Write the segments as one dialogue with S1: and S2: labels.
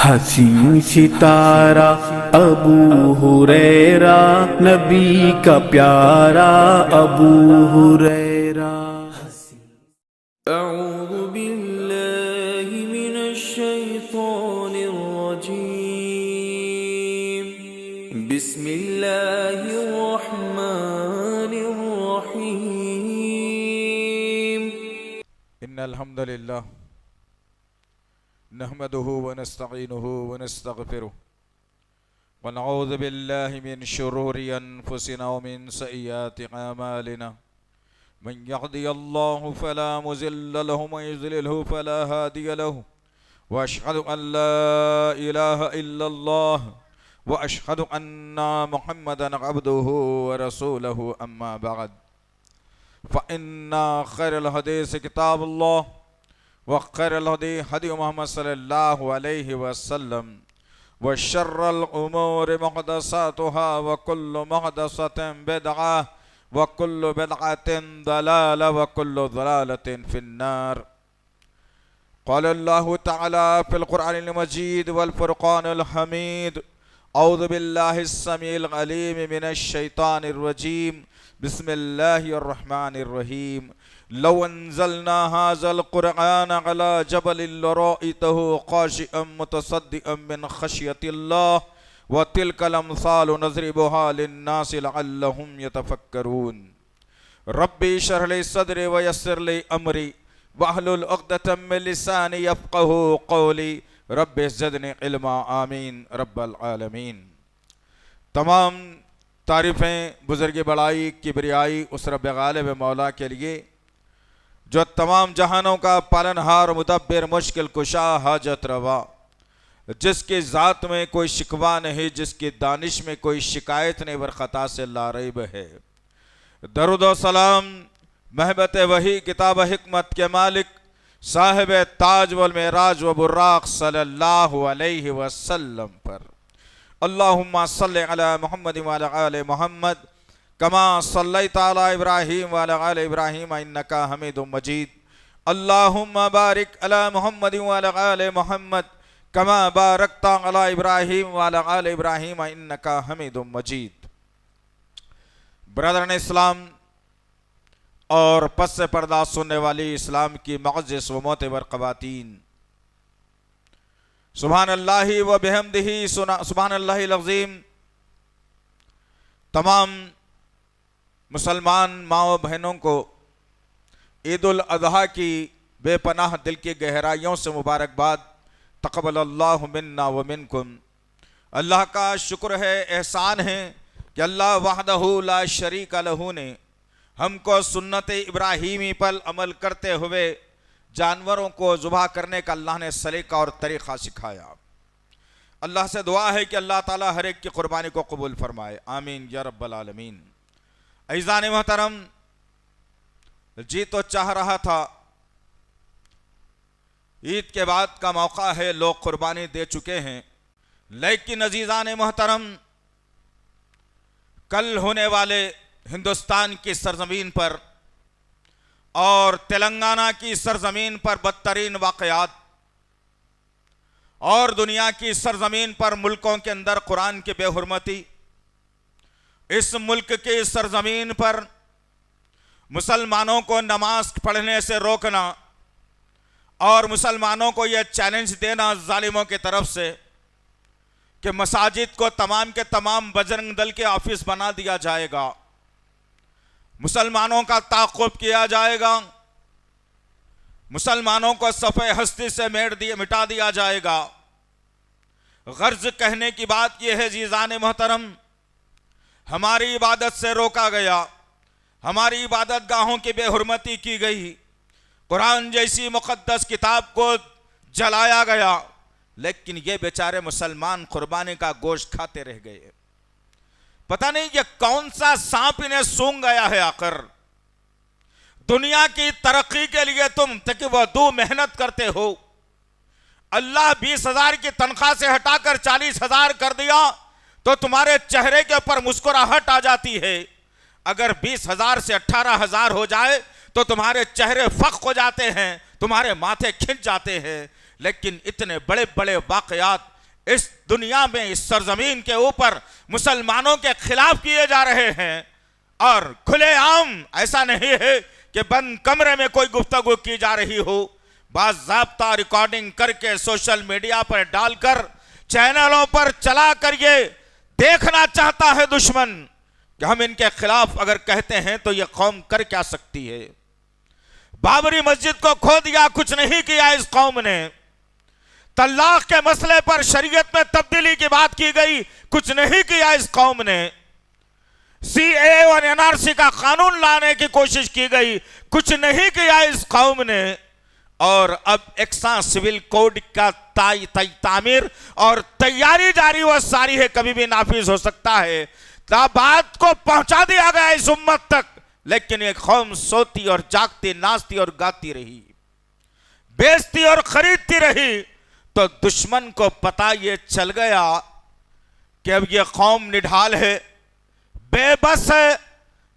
S1: हसीन सितारा अबू हुरैरा, नबी का प्यारा अबू हुरैरा।
S2: अऊज़ु बिल्लाहि मिनश शैतानिर रजीम। बिस्मिल्लाहिर रहमानिर रहीम।
S3: इन्नल हम्दुलिल्लाह नहमदुहु व नस्तईनुहु व नस्तगफिरुह व नऊज़ु बिल्लाहि मिन शुरूरि अनफुसिना व मिन सय्यिआति अमालिना। मन यहदियल्लाहु फला मुज़िल्ल लहु व मन युज़लिलहु फला हादिय लहु। व अशहदु अन ला इलाहा इल्लल्लाह व अशहदु अन्ना मुहम्मदन अब्दुहु व रसूलुहु। अम्मा बअद फ़इन्ना खैरल हदीस किताबुल्लाह व खैरल हदी हदी मुहम्मद सल्लल्लाहु अलैहि वसल्लम व शर्रल उमूरि मुहदसातुहा व कुल्लु मुहदसतिन बिदअह व कुल्लु बिदअतिन दलाला व कुल्लु दलालतिन फिन्नार। क़ाल अल्लाहु तआला फ़िल क़ुरआनिल मजीद वल फ़ुरक़ानिल हमीद। औज़ु बिल्लाहिस समीइल अलीम मिनश शैतानिर रजीम। बिस्मिल्लाहिर रहमानिर रहीम। लौ अंज़लना हाज़ल क़ुरआन अला जबलिन लरअयतहु ख़ाशिअम मुतसद्दिअम मिन ख़श्यतिल्लाह व तिलकल अम्सालु नज़रिबुहा लिन्नासि लअल्लहुम यतफ़क्करून। रब्बि इश्रह ली सदरी व यस्सिर ली अमरी वहलुल उक़दतम मिन लिसानी यफ़क़हू क़ौली। रब्बि ज़िदनी इल्मा। आमीन रब्बल आलमीन। तमाम तारीफ़ें, बुज़ुर्ग बड़ाई, किबरियाई उस रब गालिब मौला के लिए जो तमाम जहानों का पालनहार, मुदब्बिर, मुश्किल कुशा, हाजत रवा, जिसकी ज़ात में कोई शिकवा नहीं, जिसकी दानिश में कोई शिकायत नहीं, वर ख़ता से लारैब है। दरूद व सलाम महबत वही किताब हिकमत के मालिक साहिब ताज वल मेराज व बुर्राक़ सल्लल्लाहु अलैहि वसल्लम पर। अल्लाहुम्मा सल्लि अला मुहम्मद व अला आलि मुहम्मद कमा सल्लैता अला इब्राहीम व अला आलि इब्राहीम इन्नका हमीदुम मजीद। अल्लाहुम्मा बारिक अला मुहम्मद व अला आलि मुहम्मद कमा बारकता अला इब्राहीम व अला आलि इब्राहीम इन्नका हमीदुम मजीद। ब्रदरन इस्लाम और पस से पर्दा सुनने वाली इस्लाम की मुअज़्ज़िज़ व मोतबर ख़वातीन, सुभान अल्लाहि व बिहम्दिही सुभान अल्लाहिल अज़ीम। तमाम मुसलमान माओ बहनों को ईद उल अज़हा की बेपनाह दिल की गहराइयों से मुबारकबाद। तक़ब्बलल्लाहु मिन्ना व मिनकुम। अल्लाह का शुक्र है, एहसान है कि अल्लाह वहदहू ला शरीक लहू ने हमको सुन्नत इब्राहीमी पर अमल करते हुए जानवरों को ज़ुबह करने का अल्लाह ने सलीका और तरीक़ा सिखाया। अल्लाह से दुआ है कि अल्लाह ताला हर एक की क़ुरबानी को कबूल फरमाए। आमीन या रब्बल आलमीन। अज़ीज़ान मोहतरम, जी तो चाह रहा था ईद के बाद का मौका है, लोग क़ुरबानी दे चुके हैं, लेकिन अज़ीज़ान मोहतरम कल होने वाले हिंदुस्तान की सरजमीन पर और तेलंगाना की सरजमीन पर बदतरीन वाक़यात और दुनिया की सरजमीन पर मुल्कों के अंदर कुरान की बेहुरमती, इस मुल्क की सरजमीन पर मुसलमानों को नमाज पढ़ने से रोकना और मुसलमानों को यह चैलेंज देना जालिमों की तरफ से कि मसाजिद को तमाम के तमाम बजरंग दल के ऑफिस बना दिया जाएगा, मुसलमानों का ताक़ुब किया जाएगा, मुसलमानों को सफ़े हस्ती से मिटा दिया जाएगा। गर्ज कहने की बात यह है जीज़ान मोहतरम, हमारी इबादत से रोका गया, हमारी इबादत गाहों की बेहुरमती की गई, कुरान जैसी मुक़द्दस किताब को जलाया गया, लेकिन ये बेचारे मुसलमान कुर्बानी का गोश्त खाते रह गए। पता नहीं ये कौन सा सांप इन्हें सूंघ गया है। आखिर दुनिया की तरक्की के लिए तुम तकवदू मेहनत करते हो, अल्लाह 20,000 की तनख्वाह से हटाकर 40,000 कर दिया तो तुम्हारे चेहरे के ऊपर मुस्कुराहट आ जाती है। अगर 20,000 से 18,000 हो जाए तो तुम्हारे चेहरे फख हो जाते हैं, तुम्हारे माथे खिंच जाते हैं। लेकिन इतने बड़े बड़े वाक़यात इस दुनिया में, इस सरजमीन के ऊपर मुसलमानों के खिलाफ किए जा रहे हैं। और खुलेआम, ऐसा नहीं है कि बंद कमरे में कोई गुफ्तगू की जा रही हो, बाज़ाब्ता रिकॉर्डिंग करके सोशल मीडिया पर डालकर, चैनलों पर चला कर ये देखना चाहता है दुश्मन कि हम इनके खिलाफ अगर कहते हैं तो ये कौम कर क्या सकती है। बाबरी मस्जिद को खो दिया, कुछ नहीं किया इस कौम ने। तलाक के मसले पर शरीयत में तब्दीली की बात की गई, कुछ नहीं किया इस कौम ने। सीए और एनआरसी का कानून लाने की कोशिश की गई, कुछ नहीं किया इस कौम ने। और अब एक्सा सिविल कोड का तामीर और तैयारी जारी व सारी है, कभी भी नाफिज हो सकता है। बात को पहुंचा दिया गया इस उम्मत तक, लेकिन ये कौम सोती और जागती, नाचती और गाती रही, बेचती और खरीदती रही। तो दुश्मन को पता ये चल गया कि अब ये कौम निढाल है, बेबस है,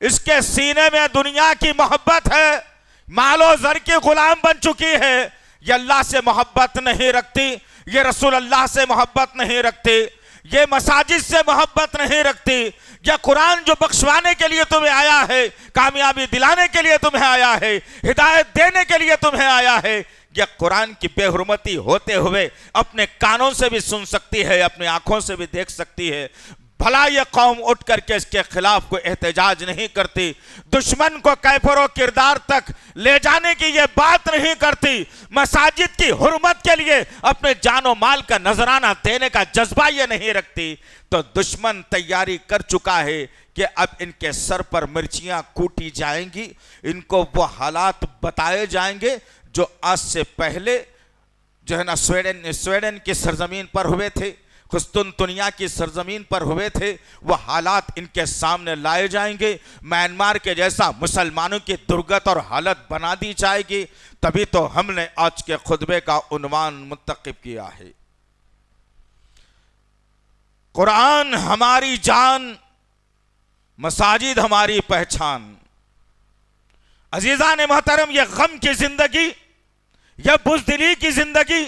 S3: इसके सीने में दुनिया की मोहब्बत है, मालो जर की गुलाम बन चुकी है। ये अल्लाह से मोहब्बत नहीं रखती, ये रसूल अल्लाह से मोहब्बत नहीं रखती, ये मसाजिद से मोहब्बत नहीं रखती। यह कुरान जो बख्शवाने के लिए तुम्हें आया है, कामयाबी दिलाने के लिए तुम्हें आया है, हिदायत देने के लिए तुम्हें आया है, यह कुरान की बेहुरमती होते हुए अपने कानों से भी सुन सकती है, अपनी आंखों से भी देख सकती है। भला यह कौम उठ करके इसके खिलाफ कोई एहतजाज नहीं करती, दुश्मन को कैफरो किरदार तक ले जाने की यह बात नहीं करती, मसाजिद की हुर्मत के लिए अपने जानो माल का नजराना देने का जज्बा यह नहीं रखती। तो दुश्मन तैयारी कर चुका है कि अब इनके सर पर मिर्चियां कूटी जाएंगी, इनको वो हालात बताए जाएंगे जो आज से पहले जो है ना स्वीडन की सरजमीन पर हुए थे, कुस्तुनतुनिया की सरजमीन पर हुए थे। वो हालात इनके सामने लाए जाएंगे, म्यांमार के जैसा मुसलमानों की दुर्गत और हालत बना दी जाएगी। तभी तो हमने आज के खुतबे का उन्वान मुंतखब किया है, कुरान हमारी जान, मसाजिद हमारी पहचान। अजीजा ने मोहतरम, यह गम की जिंदगी, यह बुज़दिली की जिंदगी,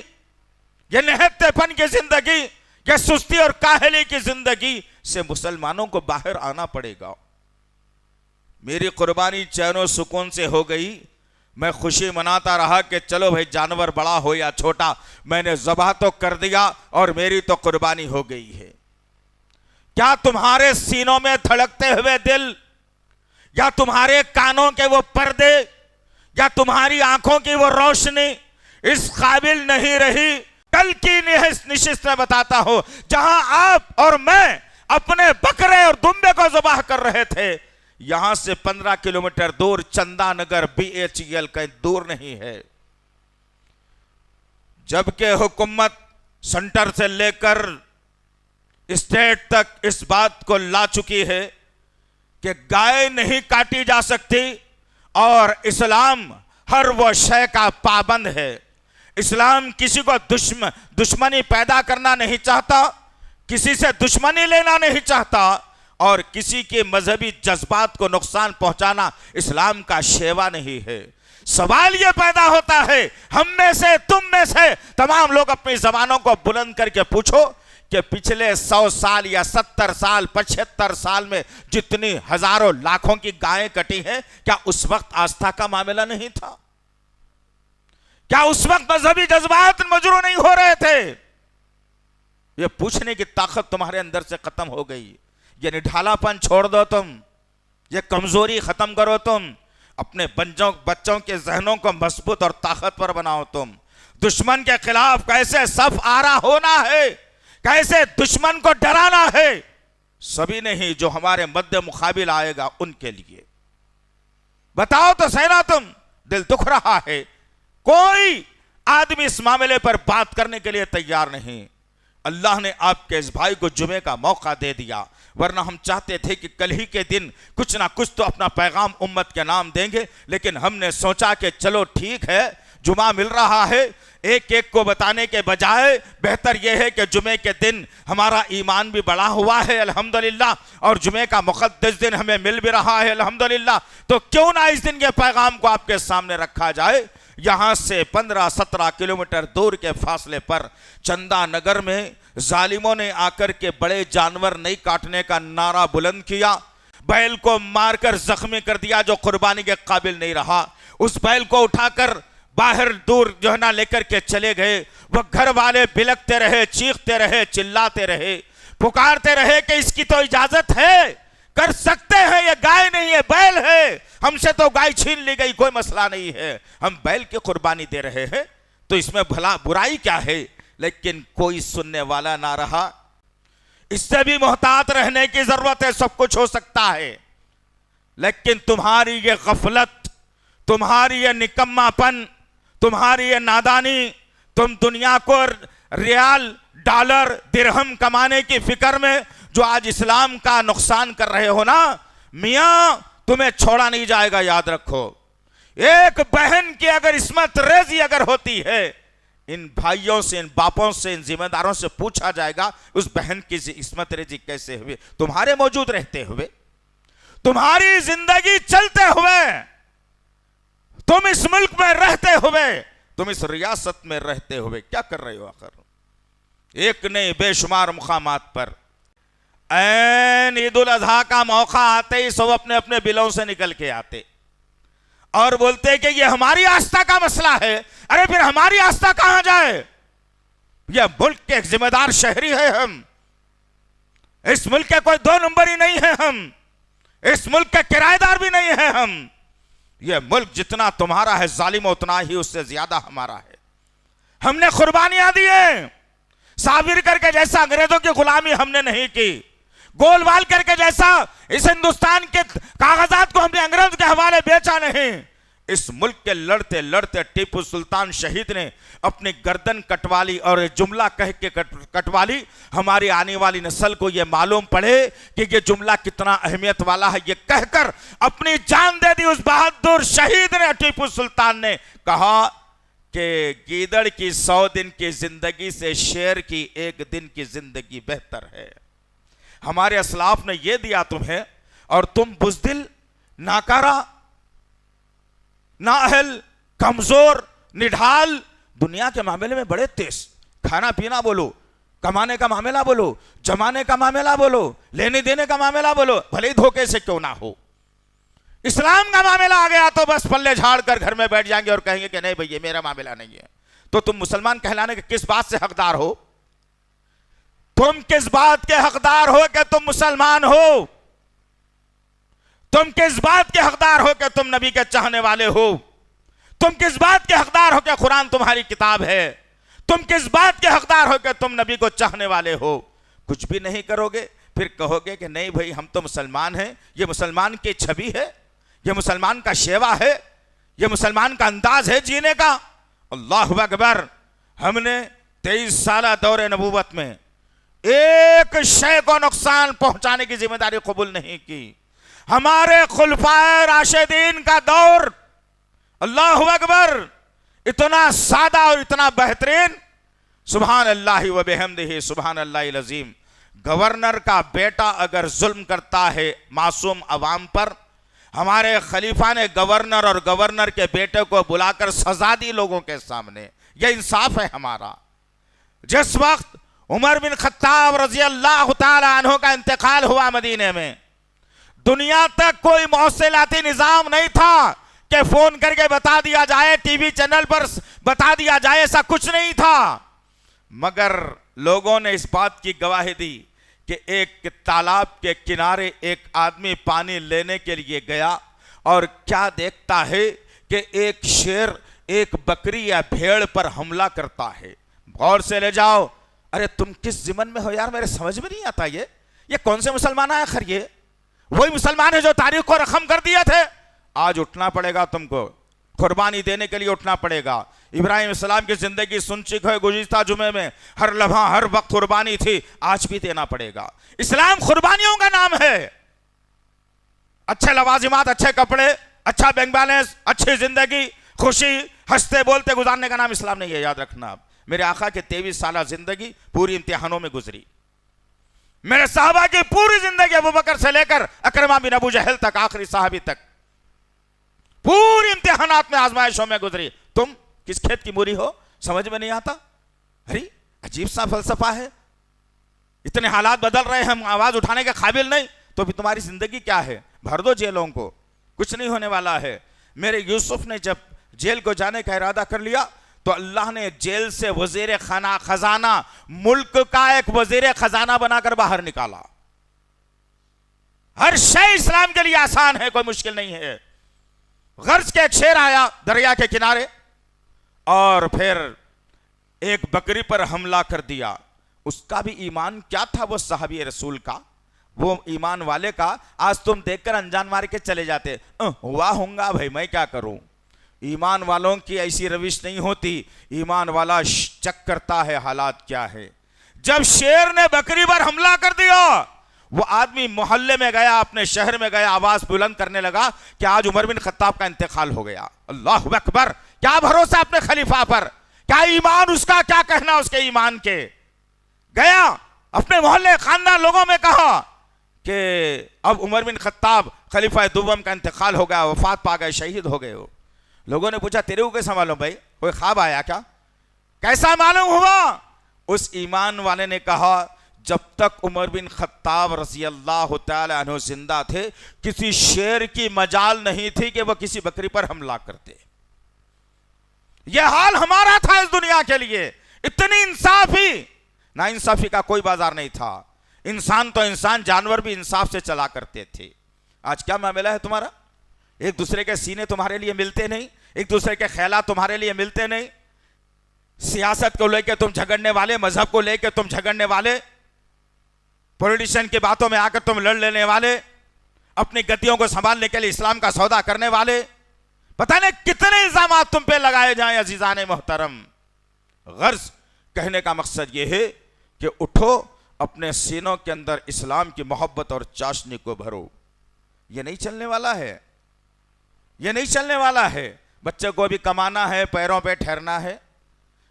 S3: यह निहत्तेपन की जिंदगी, यह सुस्ती और काहली की जिंदगी से मुसलमानों को बाहर आना पड़ेगा। मेरी कुर्बानी चैन सुकून से हो गई, मैं खुशी मनाता रहा कि चलो भाई, जानवर बड़ा हो या छोटा, मैंने ज़बह तो कर दिया और मेरी तो कुर्बानी हो गई है। क्या तुम्हारे सीनों में धड़कते हुए दिल, या तुम्हारे कानों के वो पर्दे, या तुम्हारी आंखों की वो रोशनी इस काबिल नहीं रही? कल की निशिस्त में बताता हूं, जहां आप और मैं अपने बकरे और दुम्बे को ज़बाह कर रहे थे, यहां से 15 किलोमीटर दूर चंदानगर BHEL कहीं दूर नहीं है। जबकि हुकूमत सेंटर से लेकर स्टेट तक इस बात को ला चुकी है कि गाय नहीं काटी जा सकती, और इस्लाम हर वो शय का पाबंद है। इस्लाम किसी को दुश्मनी पैदा करना नहीं चाहता, किसी से दुश्मनी लेना नहीं चाहता, और किसी के मजहबी जज्बात को नुकसान पहुंचाना इस्लाम का शेवा नहीं है। सवाल यह पैदा होता है, हम में से, तुम में से तमाम लोग अपनी जबानों को बुलंद करके पूछो कि पिछले 100 साल या 70 साल 75 साल में जितनी हजारों लाखों की गायें कटी हैं, क्या उस वक्त आस्था का मामला नहीं था? क्या उस वक्त मजहबी जज्बात मजरू नहीं हो रहे थे? यह पूछने की ताकत तुम्हारे अंदर से खत्म हो गई। ये निढालापन छोड़ दो तुम, ये कमजोरी खत्म करो तुम, अपने बच्चों के जहनों को मजबूत और ताकतवर बनाओ तुम। दुश्मन के खिलाफ कैसे सफ आरा होना है, कैसे दुश्मन को डराना है, सभी नहीं, जो हमारे मध्य मुकाबिल आएगा उनके लिए बताओ तो सहना तुम। दिल दुख रहा है, कोई आदमी इस मामले पर बात करने के लिए तैयार नहीं। अल्लाह ने आपके इस भाई को जुमे का मौका दे दिया, वरना हम चाहते थे कि कल ही के दिन कुछ ना कुछ तो अपना पैगाम उम्मत के नाम देंगे, लेकिन हमने सोचा कि चलो ठीक है, जुमा मिल रहा है, एक एक को बताने के बजाय बेहतर यह है कि जुमे के दिन हमारा ईमान भी बढ़ा हुआ है अल्हम्दुलिल्लाह, और जुमे का मुक़द्दस दिन हमें मिल भी रहा है अल्हम्दुलिल्लाह, तो क्यों ना इस दिन के पैगाम को आपके सामने रखा जाए। यहां से 15-17 किलोमीटर दूर के फासले पर चंदानगर में जालिमों ने आकर के बड़े जानवर नहीं काटने का नारा बुलंद किया, बैल को मारकर जख्मी कर दिया जो कुर्बानी के काबिल नहीं रहा। उस बैल को उठाकर बाहर दूर जो है ना लेकर के चले गए। वह घर वाले बिलकते रहे, चीखते रहे, चिल्लाते रहे, पुकारते रहे कि इसकी तो इजाजत है, कर सकते हैं, ये गाय नहीं है बैल है, हमसे तो गाय छीन ली गई, कोई मसला नहीं है, हम बैल की कुर्बानी दे रहे हैं, तो इसमें भला बुराई क्या है। लेकिन कोई सुनने वाला ना रहा। इससे भी मोहतात रहने की जरूरत है, सब कुछ हो सकता है, लेकिन तुम्हारी ये गफलत, तुम्हारी ये निकम्मापन, तुम्हारी ये नादानी, तुम दुनिया को रियाल, डॉलर, दिरहम कमाने की फिक्र में जो आज इस्लाम का नुकसान कर रहे हो ना, मियां तुम्हें छोड़ा नहीं जाएगा, याद रखो। एक बहन की अगर इस्मत रेजी अगर होती है, इन भाइयों से, इन बापों से, इन जिम्मेदारों से पूछा जाएगा उस बहन की इस्मत रेजी कैसे हुई। तुम्हारे मौजूद रहते हुए, तुम्हारी जिंदगी चलते हुए, तुम इस मुल्क में रहते हुए, तुम इस रियासत में रहते हुए क्या कर रहे हो आखिर। एक नहीं बेशुमार मुकामात पर ऐन ईद उल अजहा का मौका आते ही सब अपने अपने बिलों से निकल के आते और बोलते कि ये हमारी आस्था का मसला है। अरे फिर हमारी आस्था कहां जाए। यह मुल्क के एक जिम्मेदार शहरी है हम, इस मुल्क के कोई दो नंबर ही नहीं है हम, इस मुल्क के किराएदार भी नहीं है हम। यह मुल्क जितना तुम्हारा है जालिम, उतना ही उससे ज्यादा हमारा है। हमने कुर्बानियां दी है, साबिर करके जैसा अंग्रेजों की गुलामी हमने नहीं की, गोलवाल करके जैसा इस हिंदुस्तान के कागजात को हमने अंग्रेज के हवाले बेचा नहीं। इस मुल्क के लड़ते लड़ते टीपू सुल्तान शहीद ने अपनी गर्दन कटवा ली और जुमला कह के कटवा ली। हमारी आने वाली नस्ल को यह मालूम पड़े कि यह जुमला कितना अहमियत वाला है। यह कहकर अपनी जान दे दी उस बहादुर शहीद ने, टीपू सुल्तान ने कहा कि गीदड़ की 100 दिन की जिंदगी से शेर की 1 दिन की जिंदगी बेहतर है। हमारे असलाफ ने यह दिया तुम्हें और तुम बुज़दिल, नाकारा, नाअहल, कमजोर, निढाल, दुनिया के मामले में बड़े तेज, खाना पीना बोलो, कमाने का मामला बोलो, जमाने का मामला बोलो, लेने देने का मामला बोलो, भले ही धोखे से क्यों ना हो। इस्लाम का मामला आ गया तो बस पल्ले झाड़ कर घर में बैठ जाएंगे और कहेंगे कि नहीं भैया मेरा मामला नहीं है। तो तुम मुसलमान कहलाने के किस बात से हकदार हो। तुम किस बात के हकदार हो कि तुम मुसलमान हो। तुम किस बात के हकदार हो कि तुम नबी के चाहने वाले हो। तुम किस बात के हकदार हो कि कुरान तुम्हारी किताब है। तुम किस बात के हकदार हो कि तुम नबी को चाहने वाले हो। कुछ भी नहीं करोगे फिर कहोगे कि नहीं भाई हम तो मुसलमान हैं, ये मुसलमान की छवि है, ये मुसलमान का शेवा है, ये मुसलमान का अंदाज है जीने का। अल्लाहु अकबर। हमने 23 साल दौरे नबूवत में एक शय को नुकसान पहुंचाने की जिम्मेदारी कबूल नहीं की। हमारे खुलफाए राशिदीन का दौर, अल्लाहु अकबर, इतना सादा और इतना बेहतरीन, सुभान अल्लाह व बिहम्दिही सुभान अल्लाहिल अज़ीम। गवर्नर का बेटा अगर जुल्म करता है मासूम अवाम पर, हमारे खलीफा ने गवर्नर और गवर्नर के बेटे को बुलाकर सजा दी लोगों के सामने। यह इंसाफ है हमारा। जिस वक्त उमर बिन खत्ताब रजी अल्लाह तआला अन्हु का इंतकाल हुआ मदीने में, दुनिया तक कोई मौसलाती निजाम नहीं था कि फोन करके बता दिया जाए, टीवी चैनल पर बता दिया जाए, ऐसा कुछ नहीं था। मगर लोगों ने इस बात की गवाही दी कि एक तालाब के किनारे एक आदमी पानी लेने के लिए गया और क्या देखता है कि एक शेर एक बकरी या भेड़ पर हमला करता है। गौर से ले जाओ। अरे तुम किस ज़िमन में हो यार, मेरे समझ में नहीं आता। ये कौन से मुसलमान है आखिर। ये वही मुसलमान है जो तारीख को रकम कर दिए थे। आज उठना पड़ेगा तुमको, कुर्बानी देने के लिए उठना पड़ेगा। इब्राहिम अलैहिस्सलाम की जिंदगी सुन चुके हो गुज़िश्ता जुमे में, हर लम्हा हर वक्त कुर्बानी थी, आज भी देना पड़ेगा। इस्लाम कुर्बानियों का नाम है। अच्छे लवाजिमात, अच्छे कपड़े, अच्छा बैंक बैलेंस, अच्छी जिंदगी, खुशी, हंसते बोलते गुजारने का नाम इस्लाम नहीं है। याद रखना। आप मेरे आका के 23 साल जिंदगी पूरी इम्तिहानों में गुजरी। मेरे साहबा की पूरी जिंदगी अबू बकर से लेकर अकरमा बिन अबू जहल तक, आखिरी साहबी तक, पूरी इम्तिहानात में, आजमाइशों में गुजरी। तुम किस खेत की मूरी हो, समझ में नहीं आता। अरे अजीब सा फलसफा है। इतने हालात बदल रहे हैं, हम आवाज उठाने के काबिल नहीं, तो भी तुम्हारी जिंदगी क्या है? भर दो जेलों को, कुछ नहीं होने वाला है। मेरे यूसुफ ने जब जेल को जाने का इरादा कर लिया तो अल्लाह ने जेल से वजीर खाना खजाना, मुल्क का एक वजीर खजाना बनाकर बाहर निकाला। हर शय इस्लाम के लिए आसान है, कोई मुश्किल नहीं है। गर्ज के एक शेर आया दरिया के किनारे और फिर एक बकरी पर हमला कर दिया। उसका भी ईमान क्या था, वो सहाबी रसूल का, वो ईमान वाले का। आज तुम देखकर अनजान मार के चले जाते, हुआ होगा भाई, मैं क्या करूं। ईमान वालों की ऐसी रविश नहीं होती। ईमान वाला चेक करता है हालात क्या है। जब शेर ने बकरी पर हमला कर दिया, वो आदमी मोहल्ले में गया, अपने शहर में गया, आवाज बुलंद करने लगा कि आज उमर बिन खत्ताब का इंतकाल हो गया। अल्लाह अकबर, क्या भरोसा अपने खलीफा पर, क्या ईमान उसका, क्या कहना उसके ईमान के। गया अपने मोहल्ले खानदान लोगों में कहा कि अब उमर बिन खत्ताब खलीफा दुबम का इंतकाल हो गया, वफात पा गए, शहीद हो गए हो। लोगों ने पूछा तेरे को कैसा मालूम भाई, कोई ख्वाब आया क्या, कैसा मालूम हुआ? उस ईमान वाले ने कहा जब तक उमर बिन खत्ताब रज़ी अल्लाह तआला अन्हु जिंदा थे, किसी शेर की मजाल नहीं थी कि वह किसी बकरी पर हमला करते। यह हाल हमारा था इस दुनिया के लिए। इतनी इंसाफी, ना इंसाफी का कोई बाजार नहीं था। इंसान तो इंसान, जानवर भी इंसाफ से चला करते थे। आज क्या मामला है तुम्हारा? एक दूसरे के सीने तुम्हारे लिए मिलते नहीं, एक दूसरे के ख्यालात तुम्हारे लिए मिलते नहीं। सियासत को लेकर तुम झगड़ने वाले, मजहब को लेकर तुम झगड़ने वाले, पॉलिटिशियन की बातों में आकर तुम लड़ लेने वाले, अपनी गतियों को संभालने के लिए इस्लाम का सौदा करने वाले, पता नहीं कितने इल्जाम तुम पे लगाए जाएं। अजीजाने मोहतरम, गर्ज कहने का मकसद यह है कि उठो, अपने सीनों के अंदर इस्लाम की मोहब्बत और चाशनी को भरो। यह नहीं चलने वाला है, यह नहीं चलने वाला है। बच्चे को भी कमाना है, पैरों पे ठहरना है।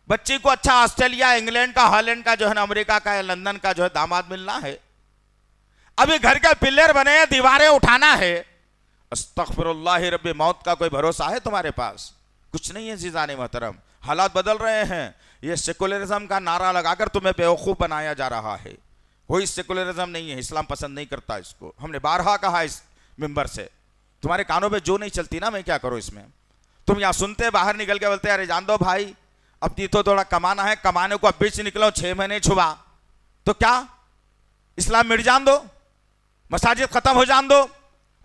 S3: बच्ची को अच्छा ऑस्ट्रेलिया, इंग्लैंड का, हॉलैंड का जो है ना, अमेरिका का या लंदन का जो है दामाद मिलना है। अभी घर के पिल्लर बने हैं, दीवारें उठाना है। अस्तगफिरुल्लाह रब्बी, मौत का कोई भरोसा है तुम्हारे पास? कुछ नहीं है जीजाने मोहतरम। हालात बदल रहे हैं। ये सेकुलरिज्म का नारा लगाकर तुम्हें बेवकूफ बनाया जा रहा है। कोई सेकुलरिज्म नहीं है, इस्लाम पसंद नहीं करता इसको। हमने बारहा कहा इस मिंबर से, तुम्हारे कानों पे जो नहीं चलती ना, मैं क्या करूं इसमें। तुम यहां सुनते, बाहर निकल के बोलते अरे जान दो भाई, अब तो थोड़ा कमाना है, कमाने को अब बीच निकलो, 6 महीने छुपा, तो क्या इस्लाम मिट जान दो, मसाजिद खत्म हो जान दो,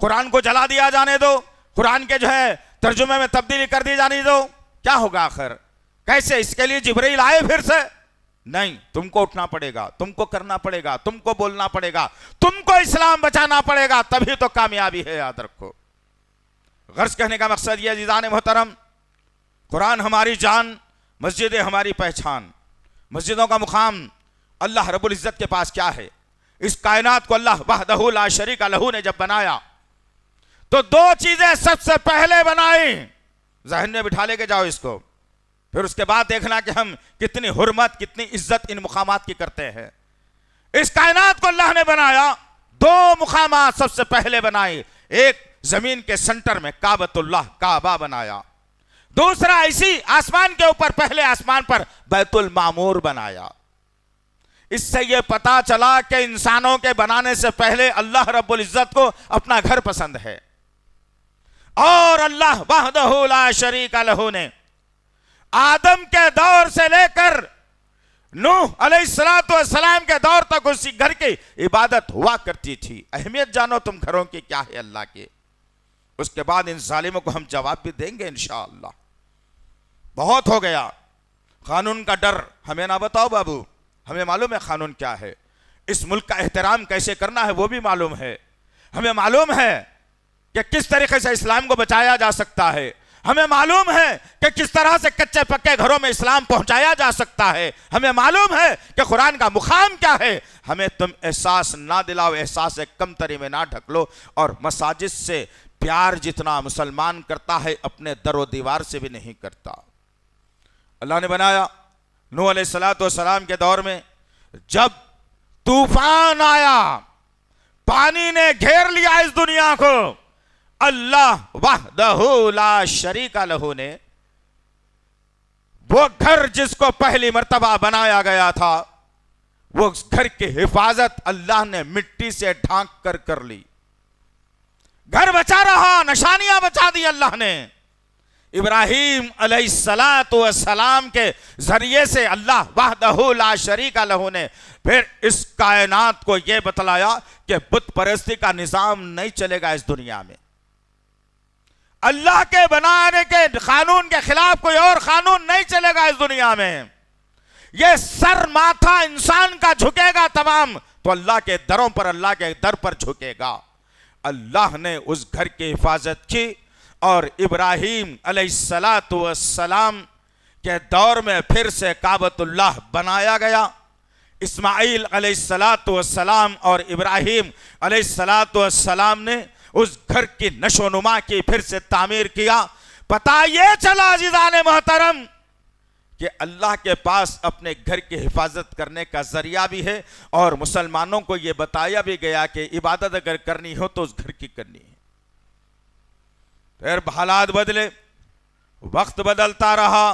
S3: कुरान को जला दिया जाने दो, कुरान के जो है तर्जुमे में तब्दीली कर दी जाने दो, क्या होगा आखिर? कैसे? इसके लिए जिब्रील आए फिर से? नहीं, तुमको उठना पड़ेगा, तुमको करना पड़ेगा, तुमको बोलना पड़ेगा, तुमको इस्लाम बचाना पड़ेगा, तभी तो कामयाबी है, याद रखो। गर्ज कहने का मकसद यह जीजाने मोहतरम, कुरान हमारी जान, मस्जिदें हमारी पहचान। मस्जिदों का मुकाम अल्लाह रब्बुल इज्जत के पास क्या है? इस कायनात को अल्लाह वहदहू ला शरीक लहू ने जब बनाया तो 2 चीजें सबसे पहले बनाई। जहन में बिठा लेके जाओ इसको, फिर उसके बाद देखना कि हम कितनी हुर्मत, कितनी इज्जत इन मुकामात की करते हैं। इस कायनात को अल्लाह ने बनाया, 2 मुकामात सबसे पहले बनाई। एक जमीन के सेंटर में काबतुल्लाह, काबा बनाया। दूसरा इसी आसमान के ऊपर, पहले आसमान पर बैतुल मामूर बनाया। इससे यह पता चला कि इंसानों के बनाने से पहले अल्लाह रब्बुल इज्जत को अपना घर पसंद है। और अल्लाह वहदहू ला शरीक लहू ने आदम के दौर से लेकर नूह अलैहिस्सलातु वस्सलाम के दौर तक उसी घर की इबादत हुआ करती थी। अहमियत जानो तुम घरों की क्या है अल्लाह के। उसके बाद इन जालिमों को हम जवाब भी देंगे इंशाअल्लाह। बहुत हो गया, कानून का डर हमें ना बताओ बाबू, हमें मालूम है कानून क्या है। इस मुल्क का एहतराम कैसे करना है वो भी मालूम है। हमें मालूम है कि किस तरीके से इस्लाम को बचाया जा सकता है। हमें मालूम है कि किस तरह से कच्चे पक्के घरों में इस्लाम पहुंचाया जा सकता है। हमें मालूम है कि कुरान का मुकाम क्या है। हमें तुम एहसास ना दिलाओ, एहसास कमतरी में ना ढक लो। और मसाजिद से प्यार जितना मुसलमान करता है अपने दरो दीवार से भी नहीं करता। अल्लाह ने बनाया, नूह अलैहिस्सलातु वस्सलाम के दौर में जब तूफान आया, पानी ने घेर लिया इस दुनिया को, अल्लाह वहदहू ला शरीका लहू ने वो घर जिसको पहली मर्तबा बनाया गया था, वो घर की हिफाजत अल्लाह ने मिट्टी से ढांक कर ली। घर बचा रहा, निशानियां बचा दी अल्लाह ने। इब्राहीम अलैहिस्सलाम के जरिए से अल्लाह वहदहू ला शरीका लहू ने फिर इस कायनात को यह बतलाया कि बुत परस्ती का निजाम नहीं चलेगा इस दुनिया में। अल्लाह के बनाने के कानून के खिलाफ कोई और कानून नहीं चलेगा इस दुनिया में। यह सर माथा इंसान का झुकेगा तमाम तो अल्लाह के दरों पर, अल्लाह के दर पर झुकेगा। अल्लाह ने उस घर की हिफाजत की और इब्राहीम अलैहिस्सलाम के दौर में फिर से काबतुल्लाह बनाया गया। इस्माइल अलैहिस्सलाम और इब्राहीम अलैहिस्सलाम ने उस घर की नशोनुमा की, फिर से तामीर किया। पता ये चला अज़ीज़ान मोहतरम कि अल्लाह के पास अपने घर की हिफाजत करने का जरिया भी है और मुसलमानों को यह बताया भी गया कि इबादत अगर करनी हो तो उस घर की करनी है। फिर हालात बदले, वक्त बदलता रहा,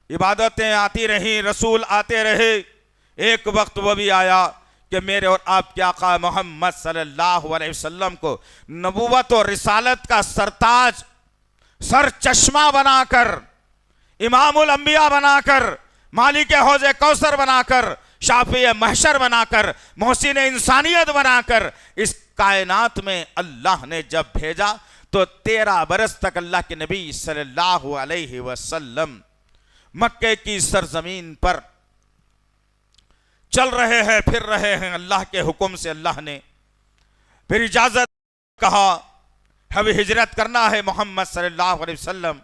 S3: इबादतें आती रहीं, रसूल आते रहे। एक वक्त वो भी आया कि मेरे और आपके आका मोहम्मद सल्लल्लाहु अलैहि वसल्लम को नबूवत और रिसालत का सरताज, सर चश्मा बनाकर, इमामुल अंबिया बनाकर, मालिक हौज़े कौसर बनाकर, शाफ़ी महशर बनाकर, मोहसिन इंसानियत बनाकर इस कायनात में अल्लाह ने जब भेजा तो 13 बरस तक अल्लाह के नबी सल्लल्लाहु अलैहि वसल्लम मक्के की सरजमीन पर चल रहे हैं, फिर रहे हैं। अल्लाह के हुक्म से अल्लाह ने फिर इजाजत कहा, हमें हिजरत करना है, मोहम्मद सल्लल्लाहु अलैहि वसल्लम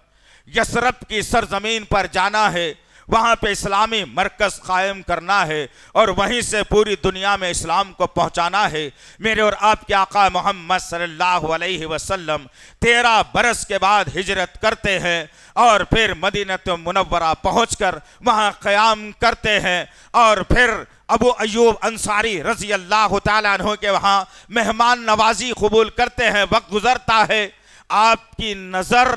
S3: यसरब की सरजमीन पर जाना है, वहां पे इस्लामी मरकज कायम करना है और वहीं से पूरी दुनिया में इस्लाम को पहुंचाना है। मेरे और आपके आका मोहम्मद सल्लल्लाहु अलैहि वसल्लम 13 बरस के बाद हिजरत करते हैं और फिर मदीनतुल मुनव्वरा पहुंचकर वहां क़याम करते हैं और फिर अबू अय्यूब अंसारी रज़ी अल्लाह तआला अन्हु के वहां मेहमान नवाजी कबूल करते हैं। वक्त गुजरता है, आपकी नजर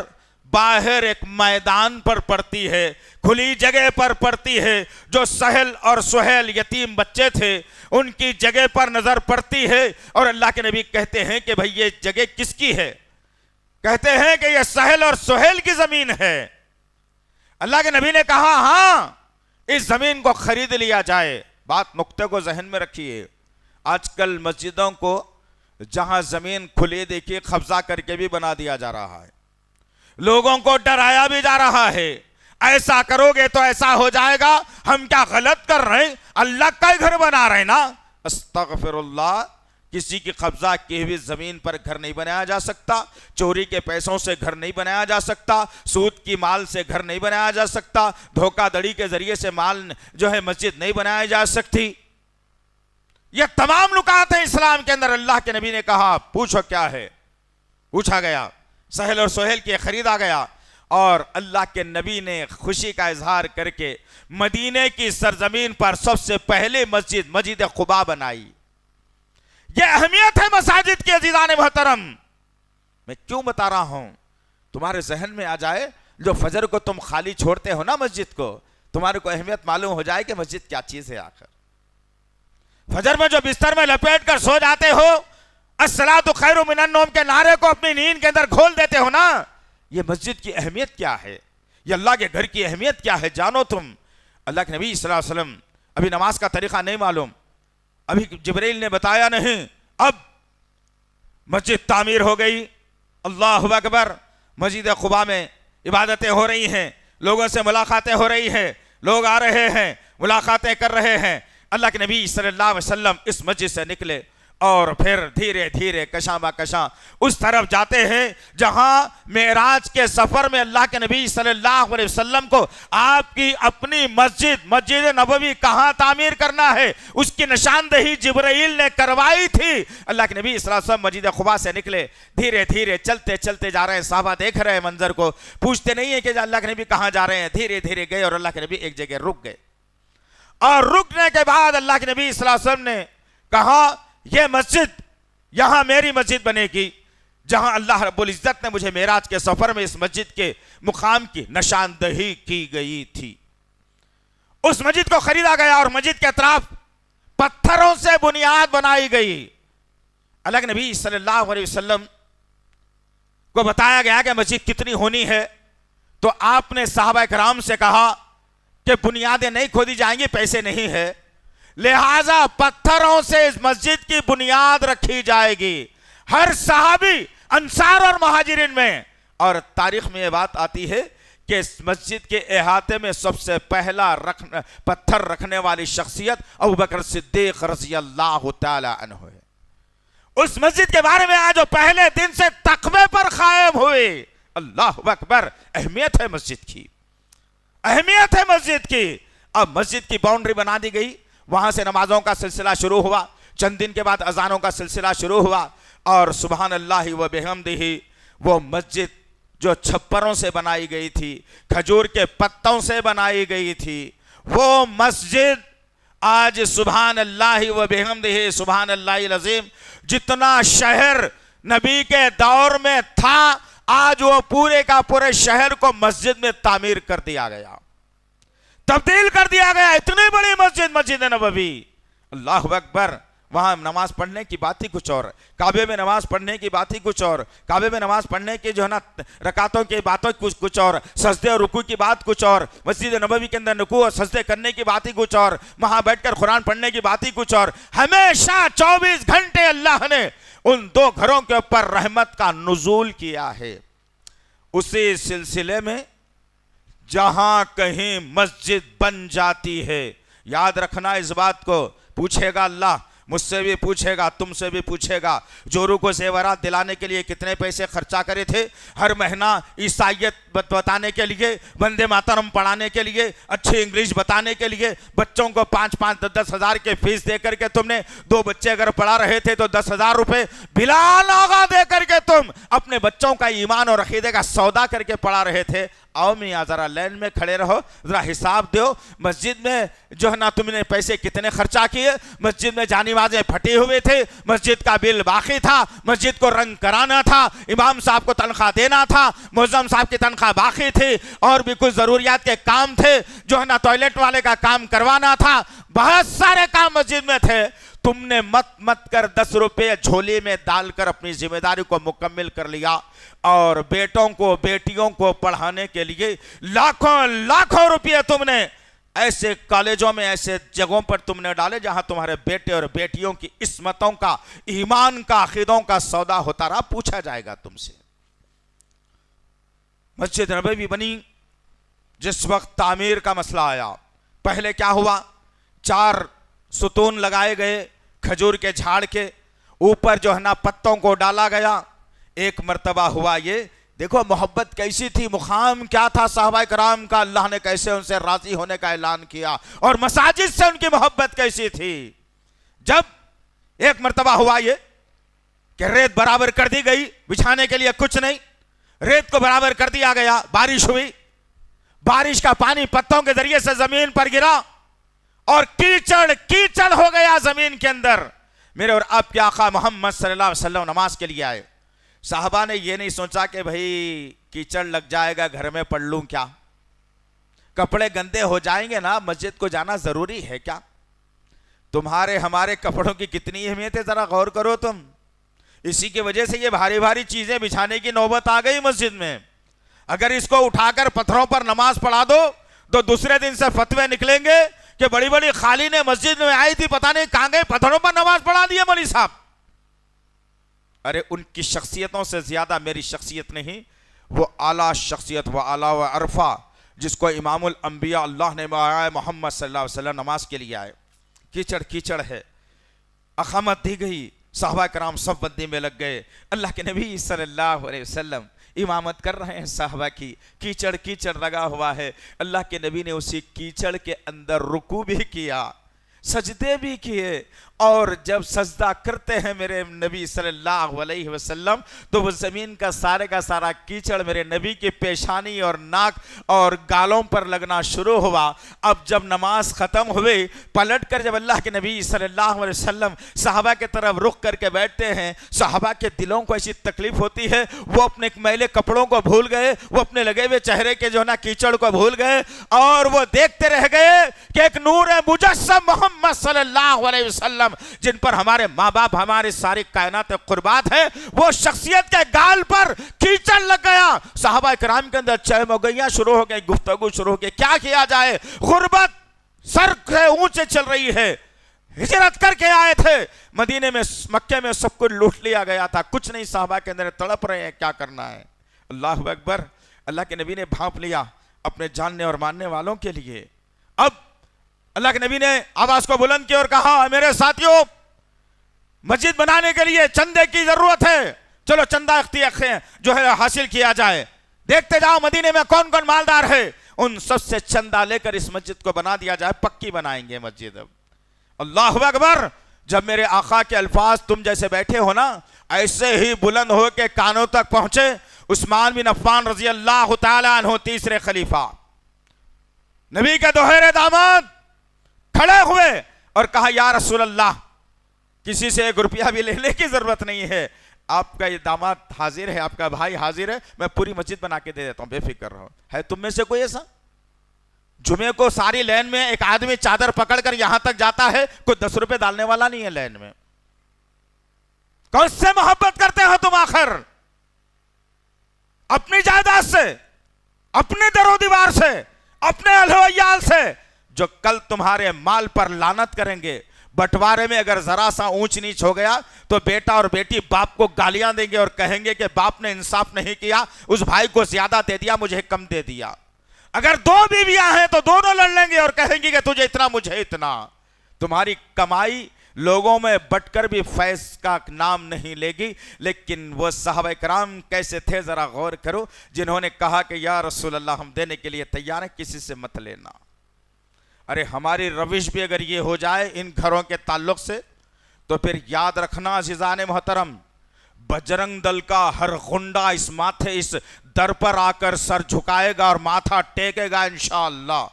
S3: बाहर एक मैदान पर पड़ती है, खुली जगह पर पड़ती है। जो सहल और सुहेल यतीम बच्चे थे उनकी जगह पर नजर पड़ती है और अल्लाह के नबी कहते हैं कि भाई ये जगह किसकी है? कहते हैं कि यह सहल और सुहेल की जमीन है। अल्लाह के नबी ने कहा हां, इस जमीन को खरीद लिया जाए। बात नुक्ते को जहन में रखिए। आजकल मस्जिदों को जहां जमीन खुली देखिए कब्जा करके भी बना दिया जा रहा है, लोगों को डराया भी जा रहा है, ऐसा करोगे तो ऐसा हो जाएगा। हम क्या गलत कर रहे हैं? अल्लाह का ही घर बना रहे ना। अस्तगफिरुल्लाह, किसी की कब्जा की हुई जमीन पर घर नहीं बनाया जा सकता, चोरी के पैसों से घर नहीं बनाया जा सकता, सूद की माल से घर नहीं बनाया जा सकता, धोखाधड़ी के जरिए से माल जो है मस्जिद नहीं बनाई जा सकती। यह तमाम नुकात है इस्लाम के अंदर। अल्लाह के नबी ने कहा पूछो क्या है? पूछा गया, सहल और सोहेल की खरीदा गया और अल्लाह के नबी ने खुशी का इजहार करके मदीने की सरजमीन पर सबसे पहले मस्जिद क़ुबा बनाई। यह अहमियत है मसाजिद की अज़ीज़ान मोहतरम। मैं क्यों बता रहा हूं? तुम्हारे जहन में आ जाए, जो फजर को तुम खाली छोड़ते हो ना मस्जिद को, तुम्हारे को अहमियत मालूम हो जाए कि मस्जिद क्या चीज है। आखिर फजर में जो बिस्तर में लपेट कर सो जाते हो, अस्सलातु खैरु मिनन नौम के नारे को अपनी नींद के अंदर खोल देते हो ना, ये मस्जिद की अहमियत क्या है, ये अल्लाह के घर की अहमियत क्या है, जानो तुम। अल्लाह के नबी सल्लल्लाहु अलैहि वसल्लम अभी नमाज का तरीका नहीं मालूम, अभी जिब्रील ने बताया नहीं, अब मस्जिद तामीर हो गई। अल्लाहु अकबर। मस्जिद क़ुबा में इबादतें हो रही हैं, लोगों से मुलाकातें हो रही हैं, लोग आ रहे हैं, मुलाकातें कर रहे हैं। अल्लाह के नबी सल्लल्लाहु अलैहि वसल्लम इस मस्जिद से निकले और फिर धीरे धीरे कशा बा कशा उस तरफ जाते हैं जहां मेराज के सफर में अल्लाह के नबी सल्लल्लाहु अलैहि वसल्लम को आपकी अपनी मस्जिद नबवी कहां तामीर करना है उसकी निशानदेही जिब्राइल ने करवाई थी। अल्लाह के नबी सल्लल्लाहु अलैहि वसल्लम मस्जिद क़ुबा से निकले, धीरे धीरे चलते चलते जा रहे हैं। साहबा देख रहे हैं मंजर को, पूछते नहीं है कि अल्लाह के नबी कहां जा रहे हैं। धीरे धीरे गए और अल्लाह के नबी एक जगह रुक गए और रुकने के बाद अल्लाह के नबी सल्लल्लाहु अलैहि वसल्लम ने कहा, यह मस्जिद यहां मेरी मस्जिद बनेगी जहां अल्लाह रब्बुल इज्जत ने मुझे मेराज के सफर में इस मस्जिद के मुकाम की निशानदेही की गई थी। उस मस्जिद को खरीदा गया और मस्जिद के अतराफ बनाई गई। अल्लाह के नबी सल्लल्लाहु अलैहि वसल्लम को बताया गया कि मस्जिद कितनी होनी है, तो आपने सहाबा कराम से कहा कि बुनियादें नहीं खोदी जाएंगी, पैसे नहीं है, लिहाजा पत्थरों से इस मस्जिद की बुनियाद रखी जाएगी। हर सहाबी अंसार और मुहाजिरिन में, और तारीख में यह बात आती है कि इस मस्जिद के अहाते में सबसे पहला पत्थर रखने वाली शख्सियत अबू बकर सिद्दीक रज़ी अल्लाह तआला अन्हु है। उस मस्जिद के बारे में आज पहले दिन से तकबे पर कायम हुए। अल्लाह अकबर, अहमियत है मस्जिद की, अहमियत है मस्जिद की। अब मस्जिद की बाउंड्री बना दी गई, वहां से नमाजों का सिलसिला शुरू हुआ, चंद दिन के बाद अजानों का सिलसिला शुरू हुआ, और सुभान अल्लाह व बिहम्दिही वो मस्जिद जो छप्परों से बनाई गई थी, खजूर के पत्तों से बनाई गई थी, वो मस्जिद आज सुभान अल्लाह व बिहम्दिही सुभान अल्लाहिल अज़ीम, जितना शहर नबी के दौर में था, आज वो पूरे का पूरे शहर को मस्जिद में तामीर कर दिया गया, तब्दील कर दिया गया। इतनी बड़ी मस्जिद, मस्जिद नबवी। अल्लाह अकबर। वहां नमाज पढ़ने की बात ही कुछ और, काबे में नमाज पढ़ने की बात ही कुछ और, काबे में नमाज पढ़ने की जो है ना रकातों की बातों कुछ और, सजदे और रुकू की बात कुछ और, मस्जिद नबवी के अंदर रुकू और सजदे करने की बात ही कुछ और, वहां बैठकर कुरान पढ़ने की बात ही कुछ और। हमेशा 24 घंटे अल्लाह ने उन दो घरों के ऊपर रहमत का नुज़ूल किया है। उसी सिलसिले में जहां कहीं मस्जिद बन जाती है, याद रखना इस बात को, पूछेगा अल्लाह, मुझसे भी पूछेगा, तुमसे भी पूछेगा, जोरू को जेवरात दिलाने के लिए कितने पैसे खर्चा करे थे, हर महीना ईसाइयत बताने के लिए, वंदे मातरम पढ़ाने के लिए, अच्छी इंग्लिश बताने के लिए, बच्चों को 5-5, 10-10 हज़ार के फीस दे करके तुमने 2 बच्चे अगर पढ़ा रहे थे तो 10,000 रुपए बिलाल आगा दे करके तुम अपने बच्चों का ईमान और अकीदे का सौदा करके पढ़ा रहे थे। आओ मियाँ जरा लाइन में खड़े रहो, जरा हिसाब दो, मस्जिद में जो है ना तुमने पैसे कितने खर्चा किए, मस्जिद में जानीमाजें फटे हुए थे, मस्जिद का बिल बाकी था, मस्जिद को रंग कराना था, इमाम साहब को तनख्वाह देना था, मुअज्जिम साहब की तनख्वाह बाकी थी, और भी कुछ जरूरियात के काम थे, जो है ना टॉयलेट वाले का काम करवाना था, बहुत सारे काम मस्जिद में थे। तुमने मत कर 10 रुपये झोली में डालकर अपनी जिम्मेदारी को मुकम्मल कर लिया, और बेटों को बेटियों को पढ़ाने के लिए लाखों लाखों रुपये तुमने ऐसे कॉलेजों में, ऐसे जगहों पर तुमने डाले जहां तुम्हारे बेटे और बेटियों की इस्मतों का, ईमान का, अकीदों का सौदा होता रहा। पूछा जाएगा तुमसे। मस्जिद नबवी बनी, जिस वक्त तामीर का मसला आया, पहले क्या हुआ, 4 सुतून लगाए गए खजूर के झाड़ के ऊपर, जो है ना पत्तों को डाला गया। एक मर्तबा हुआ ये, देखो मोहब्बत कैसी थी, मुकाम क्या था साहबा कराम का, अल्लाह ने कैसे उनसे राजी होने का ऐलान किया, और मसाजिद से उनकी मोहब्बत कैसी थी। जब एक मर्तबा हुआ ये कि रेत बराबर कर दी गई, बिछाने के लिए कुछ नहीं, रेत को बराबर कर दिया गया, बारिश हुई, बारिश का पानी पत्तों के जरिए से जमीन पर गिरा और कीचड़ कीचड़ हो गया जमीन के अंदर। मेरे और आपके आका मोहम्मद सल्लल्लाहु अलैहि वसल्लम नमाज के लिए आए। साहबा ने ये नहीं सोचा कि भाई कीचड़ लग जाएगा, घर में पढ़ लूं क्या, कपड़े गंदे हो जाएंगे ना, मस्जिद को जाना जरूरी है क्या। तुम्हारे हमारे कपड़ों की कितनी अहमियत है, जरा गौर करो तुम। इसी की वजह से ये भारी भारी चीजें बिछाने की नौबत आ गई मस्जिद में। अगर इसको उठाकर पत्थरों पर नमाज पढ़ा दो तो दूसरे दिन से फतवे निकलेंगे कि बड़ी बड़ी खाली ने मस्जिद में आई थी, पता नहीं कहां गए, पत्थरों पर नमाज पढ़ा दिए मौलवी साहब। अरे उनकी शख्सियतों से ज्यादा मेरी शख्सियत नहीं, वो आला शख्सियत, वो आला व अरफा, जिसको इमामुल अंबिया अल्लाह ने मोहम्मद सल्लल्लाहु अलैहि वसल्लम नमाज के लिए आए। कीचड़ कीचड़ है, अकामत दी गई, साहबा कराम सब बंदी में लग गए। अल्लाह के नबी सल्लल्लाहु अलैहि वसल्लम इमामत कर रहे हैं साहबा की, कीचड़ कीचड़ लगा हुआ है। अल्लाह के नबी ने उसी कीचड़ के अंदर रुकू भी किया, सजदे भी किए, और जब सजदा करते हैं मेरे नबी सल्लल्लाहु अलैहि वसल्लम, तो वो ज़मीन का सारा कीचड़ मेरे नबी की पेशानी और नाक और गालों पर लगना शुरू हुआ। अब जब नमाज ख़त्म हुई, पलट कर जब अल्लाह के नबी सल्लल्लाहु अलैहि वसल्लम साहबा के तरफ रुख करके बैठते हैं, साहबा के दिलों को ऐसी तकलीफ होती है, वो अपने मैले कपड़ों को भूल गए, वो अपने लगे हुए चेहरे के जो ना कीचड़ को भूल गए, और वो देखते रह गए कि एक नूर मुजस्सम मोहम्मद मोहम्मद सल्लल्लाहु अलैहि वसल्लम, जिन पर हमारे माँ बाप, हमारी सारी कायनात कुर्बात है, वो शख्सियत के गाल पर कीचड़ लग गया। सहाबा किराम के अंदर चहम हो गई, शुरू हो गई गुफ्तगू शुरू हो गई, क्या किया जाए, गुर्बत सर से ऊंचे चल रही है। हिजरत करके आए थे मदीने में, मक्के में सब कुछ लूट लिया गया था, कुछ नहीं, साहबा के अंदर तड़प रहे हैं, क्या करना है। अल्लाह अकबर। अल्लाह के नबी ने भांप लिया अपने जानने और मानने वालों के लिए। अब अल्लाह के नबी ने आवाज को बुलंद किया और कहा, मेरे साथियों, मस्जिद बनाने के लिए चंदे की जरूरत है, चलो चंदा इख्तियार जो है हासिल किया जाए। देखते जाओ मदीने में कौन कौन मालदार है, उन सबसे चंदा लेकर इस मस्जिद को बना दिया जाए, पक्की बनाएंगे मस्जिद। अब अल्लाह अकबर। जब मेरे आका के अल्फाज तुम जैसे बैठे हो ना, ऐसे ही बुलंद हो के कानों तक पहुंचे उस्मान बिन अफ़्फ़ान रज़ी अल्लाह तआला अन्हु, तीसरे खलीफा, नबी के दोहरे दामाद, खड़े हुए और कहा, या रसूल अल्लाह, किसी से 1 रुपया भी लेने की जरूरत नहीं है, आपका ये दामाद हाजिर है, आपका भाई हाजिर है, मैं पूरी मस्जिद बना के दे देता हूं, बेफिक्र रहो। है तुम में से कोई ऐसा? जुमे को सारी लाइन में एक आदमी चादर पकड़कर यहां तक जाता है, कोई 10 रुपए डालने वाला नहीं है लाइन में। कौन से मोहब्बत करते हो तुम आखिर? अपनी जायदाद से, अपने दरो दीवार से, अपने अहल से, जो कल तुम्हारे माल पर लानत करेंगे। बंटवारे में अगर जरा सा ऊंच नीच हो गया तो बेटा और बेटी बाप को गालियां देंगे और कहेंगे कि बाप ने इंसाफ नहीं किया, उस भाई को ज्यादा दे दिया, मुझे कम दे दिया। अगर 2 बीवियां हैं तो दोनों लड़ लेंगे और कहेंगे कि तुझे इतना मुझे इतना। तुम्हारी कमाई लोगों में बटकर भी फैज का नाम नहीं लेगी। लेकिन वो साहबा कराम कैसे थे जरा गौर करो, जिन्होंने कहा कि या रसूल अल्लाह, हम देने के लिए तैयार हैं, किसी से मत लेना। अरे हमारी रविश भी अगर ये हो जाए इन घरों के ताल्लुक से, तो फिर याद रखना अज़ीज़ान मोहतरम, बजरंग दल का हर गुंडा इस माथे, इस दर पर आकर सर झुकाएगा और माथा टेकेगा इंशाअल्लाह।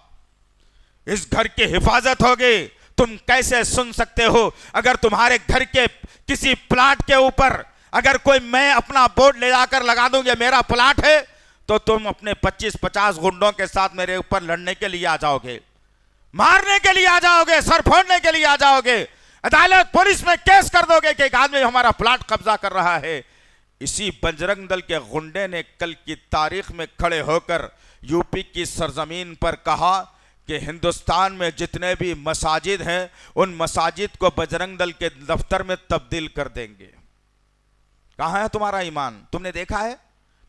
S3: इस घर की हिफाजत होगी। तुम कैसे सुन सकते हो, अगर तुम्हारे घर के किसी प्लाट के ऊपर अगर कोई, मैं अपना बोर्ड ले जाकर लगा दूंगा मेरा प्लाट है, तो तुम अपने 25-50 गुंडों के साथ मेरे ऊपर लड़ने के लिए आ जाओगे, मारने के लिए आ जाओगे, सर फोड़ने के लिए आ जाओगे, अदालत पुलिस में केस कर दोगे कि एक आदमी हमारा प्लाट कब्जा कर रहा है। इसी बजरंग दल के गुंडे ने कल की तारीख में खड़े होकर यूपी की सरजमीन पर कहा कि हिंदुस्तान में जितने भी मसाजिद हैं, उन मसाजिद को बजरंग दल के दफ्तर में तब्दील कर देंगे। कहां है तुम्हारा ईमान? तुमने देखा है,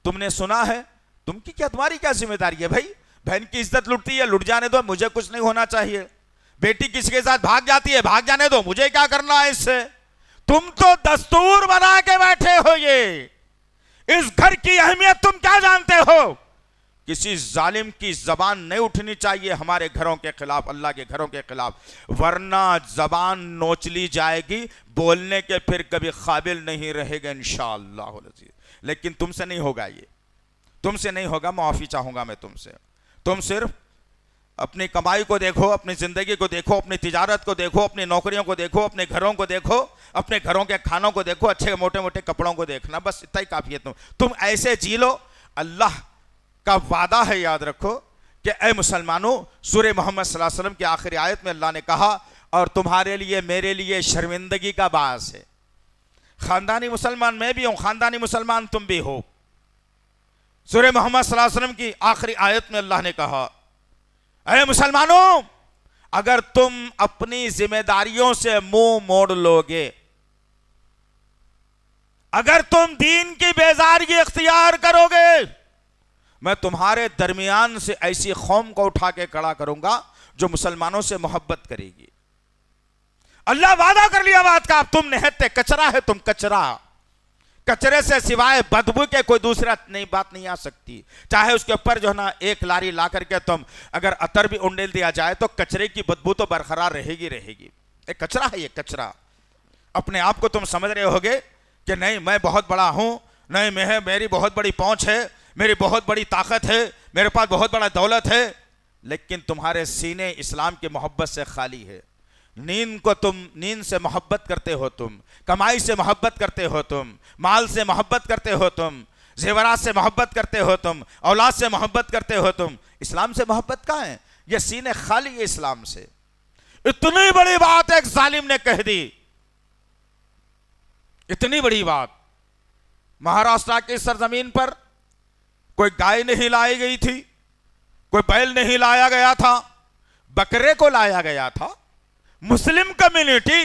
S3: तुमने सुना है? तुम्हारी क्या जिम्मेदारी है भाई? बहन की इज्जत लुटती है, लुट जाने दो, मुझे कुछ नहीं होना चाहिए। बेटी किसी के साथ भाग जाती है, भाग जाने दो, मुझे क्या करना है इससे। तुम तो दस्तूर बना के बैठे हो। ये इस घर की अहमियत तुम क्या जानते हो? किसी जालिम की जबान नहीं उठनी चाहिए हमारे घरों के खिलाफ, अल्लाह के घरों के खिलाफ, वरना जबान नोच ली जाएगी, बोलने के फिर कभी काबिल नहीं रहेगा इंशाअल्लाह। लेकिन तुमसे नहीं होगा, ये तुमसे नहीं होगा। माफी चाहूंगा मैं तुमसे। तुम सिर्फ अपनी कमाई को देखो, अपनी जिंदगी को देखो, अपनी तिजारत को देखो, अपनी नौकरियों को देखो, अपने घरों को देखो, अपने घरों के खानों को देखो, अच्छे मोटे मोटे कपड़ों को देखना, बस इतना ही काफी है। तुम ऐसे जी लो। अल्लाह का वादा है, याद रखो, कि ऐ मुसलमानों, सूरह मोहम्मद सल्लल्लाहु अलैहि वसल्लम की आखिरी आयत में अल्लाह ने कहा, और तुम्हारे लिए मेरे लिए शर्मिंदगी का बास है। खानदानी मुसलमान मैं भी हूं, खानदानी मुसलमान तुम भी हो। सूरह मोहम्मद सल्लल्लाहु अलैहि वसल्लम की आखिरी आयत में अल्लाह ने कहा, अरे मुसलमानों, अगर तुम अपनी जिम्मेदारियों से मुंह मोड़ लोगे, अगर तुम दीन की बेजारगी इख्तियार करोगे, मैं तुम्हारे दरमियान से ऐसी कौम को उठा के खड़ा करूंगा जो मुसलमानों से मोहब्बत करेगी। अल्लाह वादा कर लिया बात का। तुम निहत्ते कचरा है, तुम कचरा। कचरे से सिवाय बदबू के कोई दूसरा नई बात नहीं आ सकती। चाहे उसके ऊपर जो है ना एक लारी ला करके तुम अगर अतर भी उंडेल दिया जाए तो कचरे की बदबू तो बरकरार रहेगी रहेगी। एक कचरा है ये कचरा। अपने आप को तुम समझ रहे होगे कि नहीं मैं बहुत बड़ा हूं, नहीं मेरी बहुत बड़ी पहुंच है, मेरी बहुत बड़ी ताकत है, मेरे पास बहुत बड़ा दौलत है, लेकिन तुम्हारे सीने इस्लाम की मोहब्बत से खाली है। नींद से मोहब्बत करते हो तुम, कमाई से मोहब्बत करते हो तुम, माल से मोहब्बत करते हो तुम, जेवरात से मोहब्बत करते हो तुम, औलाद से मोहब्बत करते हो तुम। इस्लाम से मोहब्बत कहाँ है? ये सीने खाली है इस्लाम से। इतनी बड़ी बात एक जालिम ने कह दी, इतनी बड़ी बात। महाराष्ट्र की सरजमीन पर कोई गाय नहीं लाई गई थी, कोई बैल नहीं लाया गया था, बकरे को लाया गया था। मुस्लिम कम्युनिटी,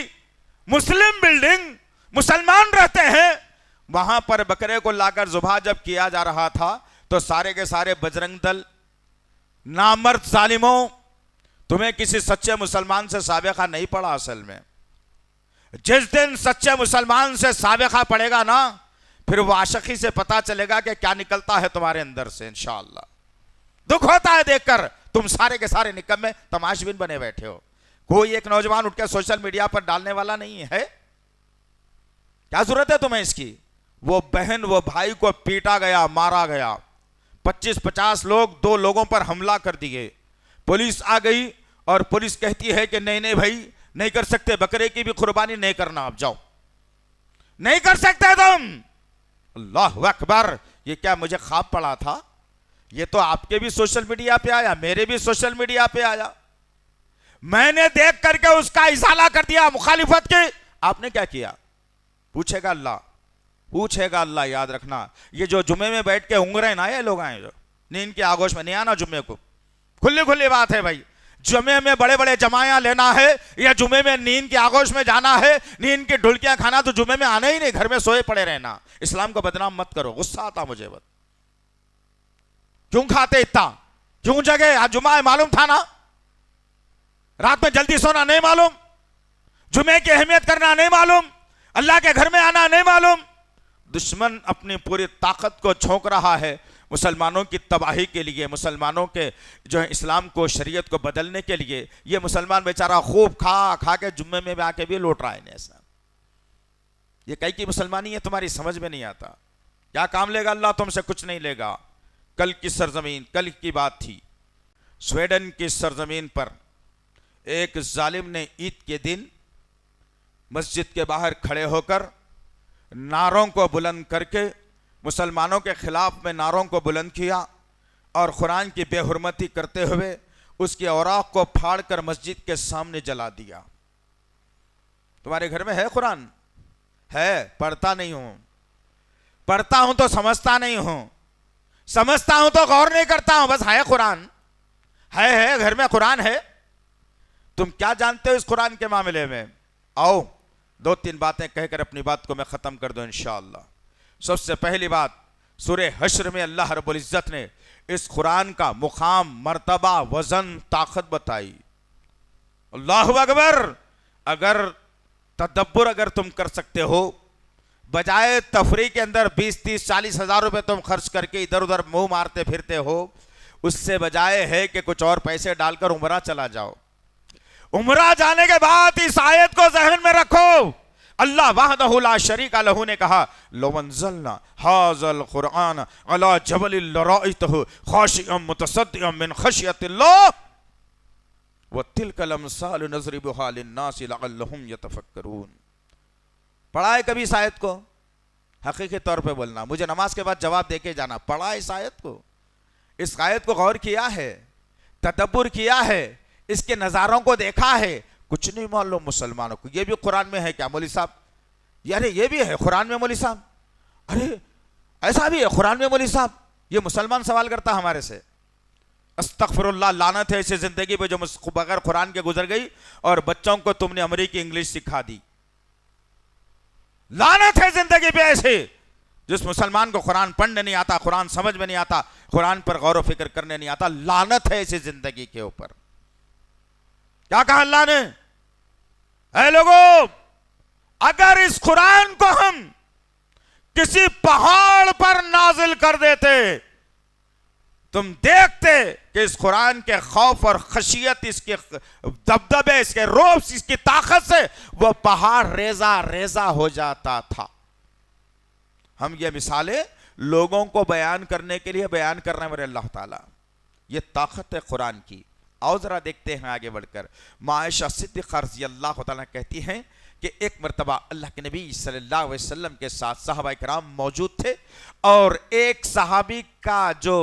S3: मुस्लिम बिल्डिंग, मुसलमान रहते हैं, वहां पर बकरे को लाकर जुबा जब किया जा रहा था तो सारे के सारे बजरंग दल, नामर्द जालिमों, तुम्हें किसी सच्चे मुसलमान से साबिका नहीं पड़ा। असल में जिस दिन सच्चे मुसलमान से साबिका पड़ेगा ना, फिर वो आशिकी से पता चलेगा कि क्या निकलता है तुम्हारे अंदर से। इंशाअल्लाह दुख होता है देखकर, तुम सारे के सारे निकम्मे तमाशबीन बने बैठे हो। कोई एक नौजवान उठकर सोशल मीडिया पर डालने वाला नहीं है। क्या जरूरत है तुम्हें इसकी? वो बहन, वो भाई को पीटा गया, मारा गया, 25-50 लोग 2 लोगों पर हमला कर दिए। पुलिस आ गई और पुलिस कहती है कि नहीं नहीं भाई, नहीं कर सकते, बकरे की भी कुर्बानी नहीं करना, आप जाओ, नहीं कर सकते तुम। अल्लाह अकबर, ये क्या मुझे ख्वाब पड़ा था? ये तो आपके भी सोशल मीडिया पे आया, मेरे भी सोशल मीडिया पे आया। मैंने देख करके उसका इजाला कर दिया मुखालिफत के। आपने क्या किया? पूछेगा अल्लाह, पूछेगा अल्लाह। याद रखना, ये जो जुम्मे में बैठ के उंगरे ना, ये लोग आए जो नींद के आगोश में नहीं आना जुम्मे को। खुली खुली बात है भाई, जुम्मे में बड़े बड़े जमायां लेना है या जुम्मे में नींद के आगोश में जाना है, नींद की ढुलकियां खाना, तो जुम्मे में आना ही नहीं, घर में सोए पड़े रहना। इस्लाम को बदनाम मत करो। गुस्सा आता मुझे बस, क्यों खाते इतना, क्यों जगे? आज जुम्मा है, मालूम था ना? रात में जल्दी सोना नहीं मालूम, जुम्मे की अहमियत करना नहीं मालूम, अल्लाह के घर में आना नहीं मालूम। दुश्मन अपनी पूरी ताकत को झोंक रहा है मुसलमानों की तबाही के लिए, मुसलमानों के जो है इस्लाम को, शरीयत को बदलने के लिए। ये मुसलमान बेचारा खूब खा खा के जुम्मे में भी आके भी लौट रहा है। ऐसा ये कई की मुसलमानी है, तुम्हारी समझ में नहीं आता। क्या काम लेगा अल्लाह तुमसे? कुछ नहीं लेगा। कल की सरजमीन, कल की बात थी, स्वीडन की सरजमीन पर एक जालिम ने ईद के दिन मस्जिद के बाहर खड़े होकर नारों को बुलंद करके मुसलमानों के खिलाफ में नारों को बुलंद किया और कुरान की बेहुरमती करते हुए उसकी औराक को फाड़कर मस्जिद के सामने जला दिया। तुम्हारे घर में है कुरान? है, पढ़ता नहीं हूं, पढ़ता हूं तो समझता नहीं हूं, समझता हूं तो गौर नहीं करता हूं, बस है कुरान, है घर में कुरान है। तुम क्या जानते हो इस कुरान के मामले में? आओ 2-3 बातें कहकर अपनी बात को मैं खत्म कर दूं इंशाअल्लाह। सबसे पहली बात, सूरे हश्र में अल्लाह रब्बुल इज्जत ने इस कुरान का मुकाम, मर्तबा, वजन, ताकत बताई। अल्लाहु अकबर। अगर तदब्बर अगर तुम कर सकते हो, बजाय तफरी के अंदर 20-30-40 हजार रुपए तुम खर्च करके इधर उधर मुंह मारते फिरते हो, उससे बजाय है कि कुछ और पैसे डालकर उमरा चला जाओ। उमरा जाने के बाद इस आयत को जहन में रखो। अल्लाह वहदहु ला शरीका लहू ने कहा, लो अंज़लना हाज़ल कुरआन अला जबलिल लराइतहु खाशिअम मुतसद्दिअम मिन खशियतिल्लाह व तिलकल अमसालु नज़रिबुहा लिन्नासि लअल्लहुम यतफक्करून। पढ़ा है कभी इस आयत को? हकीकी तौर पे बोलना, मुझे नमाज के बाद जवाब देके जाना। पढ़ा इस आयत को? इस आयत को गौर किया है, तदब्बुर किया है, इसके नज़ारों को देखा है? कुछ नहीं मालूम मुसलमानों को। ये भी कुरान में है क्या मौली साहब? यार ये भी है कुरान में मौली साहब? अरे ऐसा भी है कुरान में मौली साहब? ये मुसलमान सवाल करता हमारे से। अस्तगफिरुल्लाह, लानत है ऐसे जिंदगी पे जो बगैर कुरान के गुजर गई और बच्चों को तुमने अमेरिकी इंग्लिश सिखा दी। लानत है जिंदगी पे ऐसे जिस मुसलमान को कुरान पढ़ने नहीं आता, कुरान समझ में नहीं आता, कुरान पर गौर फिक्र करने नहीं आता। लानत है ऐसी जिंदगी के ऊपर। क्या कहा अल्लाह ने? ऐ लोगों, अगर इस कुरान को हम किसी पहाड़ पर नाजिल कर देते, तुम देखते कि इस कुरान के खौफ और खशियत, इसके दबदबे, इसके रोब, इसकी ताकत से वह पहाड़ रेजा रेजा हो जाता था। हम ये मिसालें लोगों को बयान करने के लिए बयान कर रहे हैं मेरे अल्लाह ताला। ये ताकत है कुरान की। आओ जरा देखते हैं आगे बढ़कर। आयशा सिद्दीक़ा रज़ियल्लाहु ताला कहती हैं कि एक मरतबा अल्लाह के नबी सल्लल्लाहु अलैहि वसल्लम के साथ सहाबा किराम मौजूद थे और एक सहाबी का जो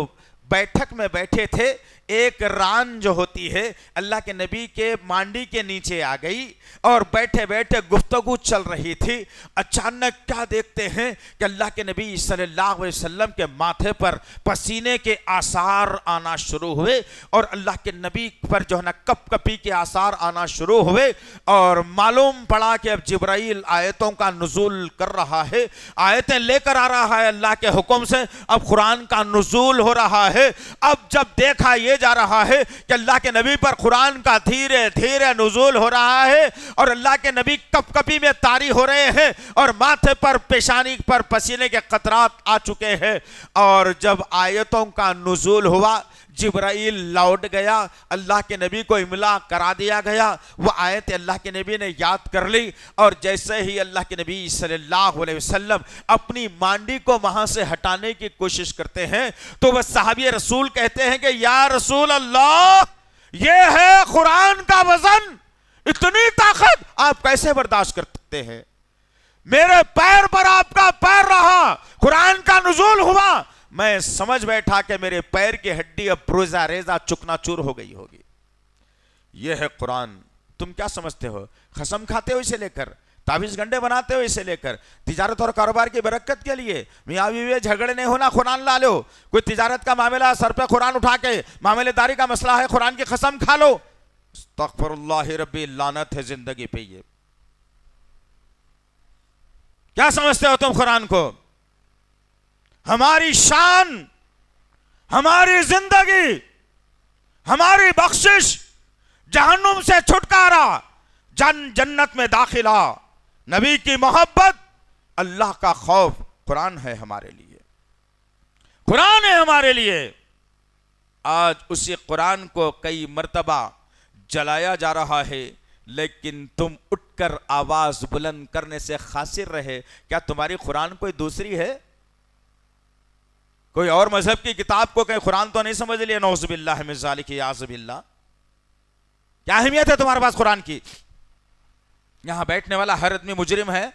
S3: बैठक में बैठे थे, एक रान जो होती है अल्लाह के नबी के मांडी के नीचे आ गई और बैठे बैठे गुफ्तगू चल रही थी। अचानक क्या देखते हैं कि अल्लाह के नबी सल्लल्लाहु अलैहि वसल्लम के माथे पर पसीने के आसार आना शुरू हुए और अल्लाह के नबी पर जो है ना कपकपी के आसार आना शुरू हुए और मालूम पड़ा कि अब जिब्राइल आयतों का नुज़ूल कर रहा है, आयतें लेकर आ रहा है अल्लाह के हुक्म से, अब कुरान का नुज़ूल हो रहा है। अब जब देखा यह जा रहा है कि अल्लाह के नबी पर कुरान का धीरे धीरे नुज़ूल हो रहा है और अल्लाह के नबी कपकपी में तारी हो रहे हैं और माथे पर पेशानी पर पसीने के कतरात आ चुके हैं। और जब आयतों का नुज़ूल हुआ, जिब्राइल लौट गया, अल्लाह के नबी को इमला करा दिया गया, वो आयत अल्लाह के नबी ने याद कर ली और जैसे ही अल्लाह के नबी सल्लल्लाहु अलैहि वसल्लम अपनी मांडी को वहां से हटाने की कोशिश करते हैं तो वह सहाबी रसूल कहते हैं कि या रसूल अल्लाह, ये है कुरान का वजन, इतनी ताकत आप कैसे बर्दाश्त कर सकते हैं? मेरे पैर पर आपका पैर रहा, कुरान का नुज़ूल हुआ, मैं समझ बैठा कि मेरे पैर की हड्डी अब रोजा रेजा चुकनाचूर हो गई होगी। यह है कुरान। तुम क्या समझते हो? कसम खाते हो इसे लेकर, ताबीज गंडे बनाते हो इसे लेकर, तिजारत और कारोबार की बरकत के लिए मियां बीवी झगड़े नहीं होना, कुरान ला लो। कोई तिजारत का मामला, सर पे कुरान उठा के मामलेदारी का मसला है, कुरान की कसम खा लो। अस्तगफिरुल्लाह रब्बी, लानत है जिंदगी पे। ये क्या समझते हो तुम कुरान को? हमारी शान, हमारी जिंदगी, हमारी बख्शिश, जहन्नुम से छुटकारा, जन्नत में दाखिला, नबी की मोहब्बत, अल्लाह का खौफ, कुरान है हमारे लिए, कुरान है हमारे लिए। आज उसी कुरान को कई मर्तबा जलाया जा रहा है, लेकिन तुम उठकर आवाज बुलंद करने से खासिर रहे। क्या तुम्हारी कुरान कोई दूसरी है? कोई और मजहब की किताब को कहीं कुरान तो नहीं समझ लिया? नौज़ुबिल्लाह मिन ज़ालिक, याज़ुबिल्लाह। क्या अहमियत है तुम्हारे पास कुरान की? यहां बैठने वाला हर आदमी मुजरिम है।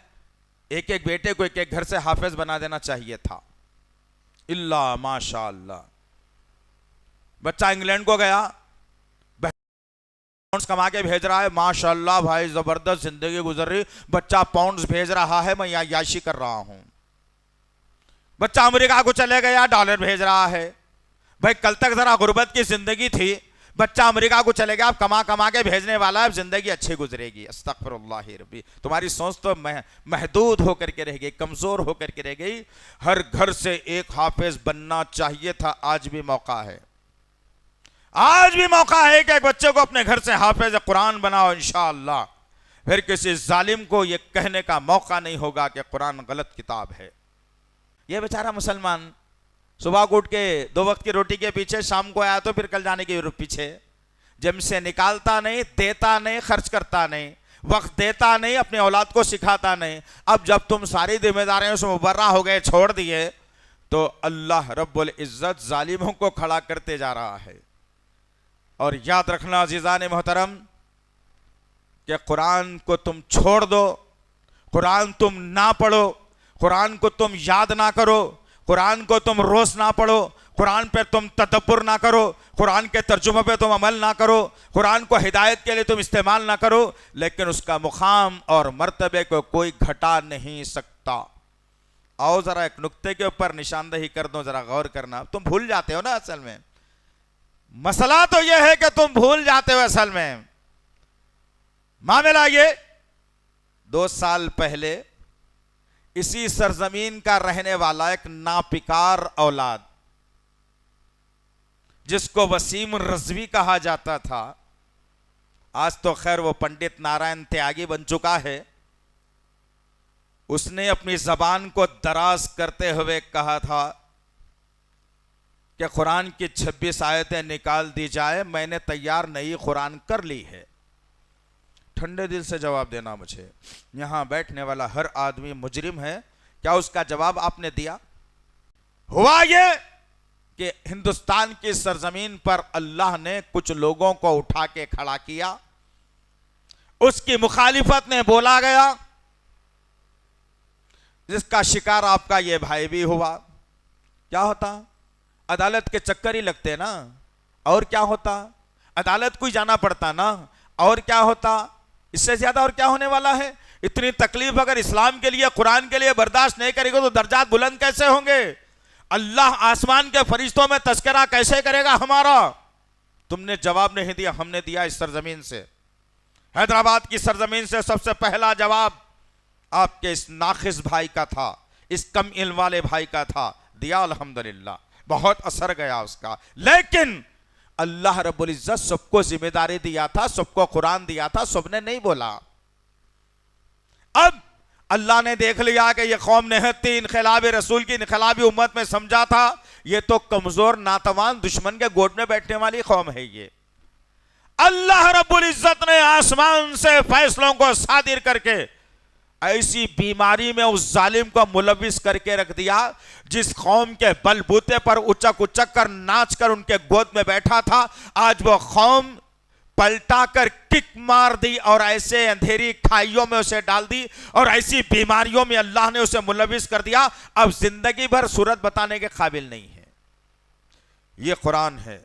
S3: एक एक बेटे को एक एक घर से हाफिज बना देना चाहिए था। इल्ला माशाअल्लाह। बच्चा इंग्लैंड को गया, पाउंड्स कमा के भेज रहा है, माशाअल्लाह भाई जबरदस्त जिंदगी गुजर रही, बच्चा पाउंड्स भेज रहा है, मैं यहां याशी कर रहा हूं। बच्चा अमेरिका को चले गया, डॉलर भेज रहा है। भाई कल तक जरा गुर्बत की जिंदगी थी, बच्चा अमेरिका को चले गया, अब कमा कमा के भेजने वाला है, अब जिंदगी अच्छी गुजरेगी। अस्तगफिरुल्लाह रब्बी। तुम्हारी सोच तो महदूद होकर के रह गई, कमजोर होकर के रह गई। हर घर से एक हाफिज बनना चाहिए था। आज भी मौका है, आज भी मौका है कि एक बच्चे को अपने घर से हाफिज कुरान बनाओ इंशाअल्लाह। फिर किसी जालिम को यह कहने का मौका नहीं होगा कि कुरान गलत किताब है। यह बेचारा मुसलमान सुबह को उठ के 2 वक्त की रोटी के पीछे, शाम को आया तो फिर कल जाने के पीछे, जिम से निकालता नहीं, देता नहीं, खर्च करता नहीं, वक्त देता नहीं, अपने औलाद को सिखाता नहीं। अब जब तुम सारी जिम्मेदारियों से मुबर्रा हो गए, छोड़ दिए, तो अल्लाह रब्बुल इज्जत जालिमों को खड़ा करते जा रहा है। और याद रखना अज़ीज़ान मोहतरम कि कुरान को तुम छोड़ दो, कुरान तुम ना पढ़ो, कुरान को तुम याद ना करो, कुरान को तुम रोज ना पढ़ो, कुरान पे तुम तदब्बुर ना करो, कुरान के तर्जुमे पे तुम अमल ना करो, कुरान को हिदायत के लिए तुम इस्तेमाल ना करो, लेकिन उसका मुकाम और मर्तबे को कोई घटा नहीं सकता। आओ जरा एक नुक्ते के ऊपर निशानदेही कर दो, जरा गौर करना। तुम भूल जाते हो ना, असल में मसला तो यह है कि तुम भूल जाते हो। असल में मामला ये, 2 साल पहले इसी सरजमीन का रहने वाला एक नापिकार औलाद, जिसको वसीम रज़वी कहा जाता था, आज तो खैर वो पंडित नारायण त्यागी बन चुका है, उसने अपनी जबान को दराज करते हुए कहा था कि कुरान की 26 आयतें निकाल दी जाए, मैंने तैयार नई कुरान कर ली है। ठंडे दिल से जवाब देना मुझे, यहां बैठने वाला हर आदमी मुजरिम है। क्या उसका जवाब आपने दिया? हुआ ये कि हिंदुस्तान की सरजमीन पर अल्लाह ने कुछ लोगों को उठा के खड़ा किया, उसकी मुखालिफत में बोला गया, जिसका शिकार आपका ये भाई भी हुआ। क्या होता? अदालत के चक्कर ही लगते ना, और क्या होता, अदालत को ही जाना पड़ता ना, और क्या होता, इससे ज्यादा और क्या होने वाला है। इतनी तकलीफ अगर इस्लाम के लिए, कुरान के लिए बर्दाश्त नहीं करेगा तो दर्जात बुलंद कैसे होंगे। अल्लाह आसमान के फरिश्तों में तस्करा कैसे करेगा हमारा। तुमने जवाब नहीं दिया, हमने दिया इस सरजमीन से, हैदराबाद की सरजमीन से सबसे पहला जवाब आपके इस नाखिस भाई का था, इस कम इल्म वाले भाई का था, दिया अल्हम्दुलिल्लाह, बहुत असर गया उसका। लेकिन अल्लाह रब्बुल इज्जत सबको जिम्मेदारी दिया था, सबको कुरान दिया था, सबने नहीं बोला। अब अल्लाह ने देख लिया कि ये कौम नेहती इनकलाबी रसूल की इनकलाबी उम्मत में समझा था ये तो कमजोर नातवान दुश्मन के गोद में बैठने वाली कौम है। ये अल्लाह रब्बुल इज्जत ने आसमान से फैसलों को सादिर करके ऐसी बीमारी में उस जालिम को मुलविस करके रख दिया, जिस कौम के बलबूते पर उचक उचक कर नाच कर उनके गोद में बैठा था, आज वो कौम पलटा कर किक मार दी और ऐसे अंधेरी खाइयों में उसे डाल दी और ऐसी बीमारियों में अल्लाह ने उसे मुलविस कर दिया, अब जिंदगी भर सूरत बताने के काबिल नहीं है। ये कुरान है,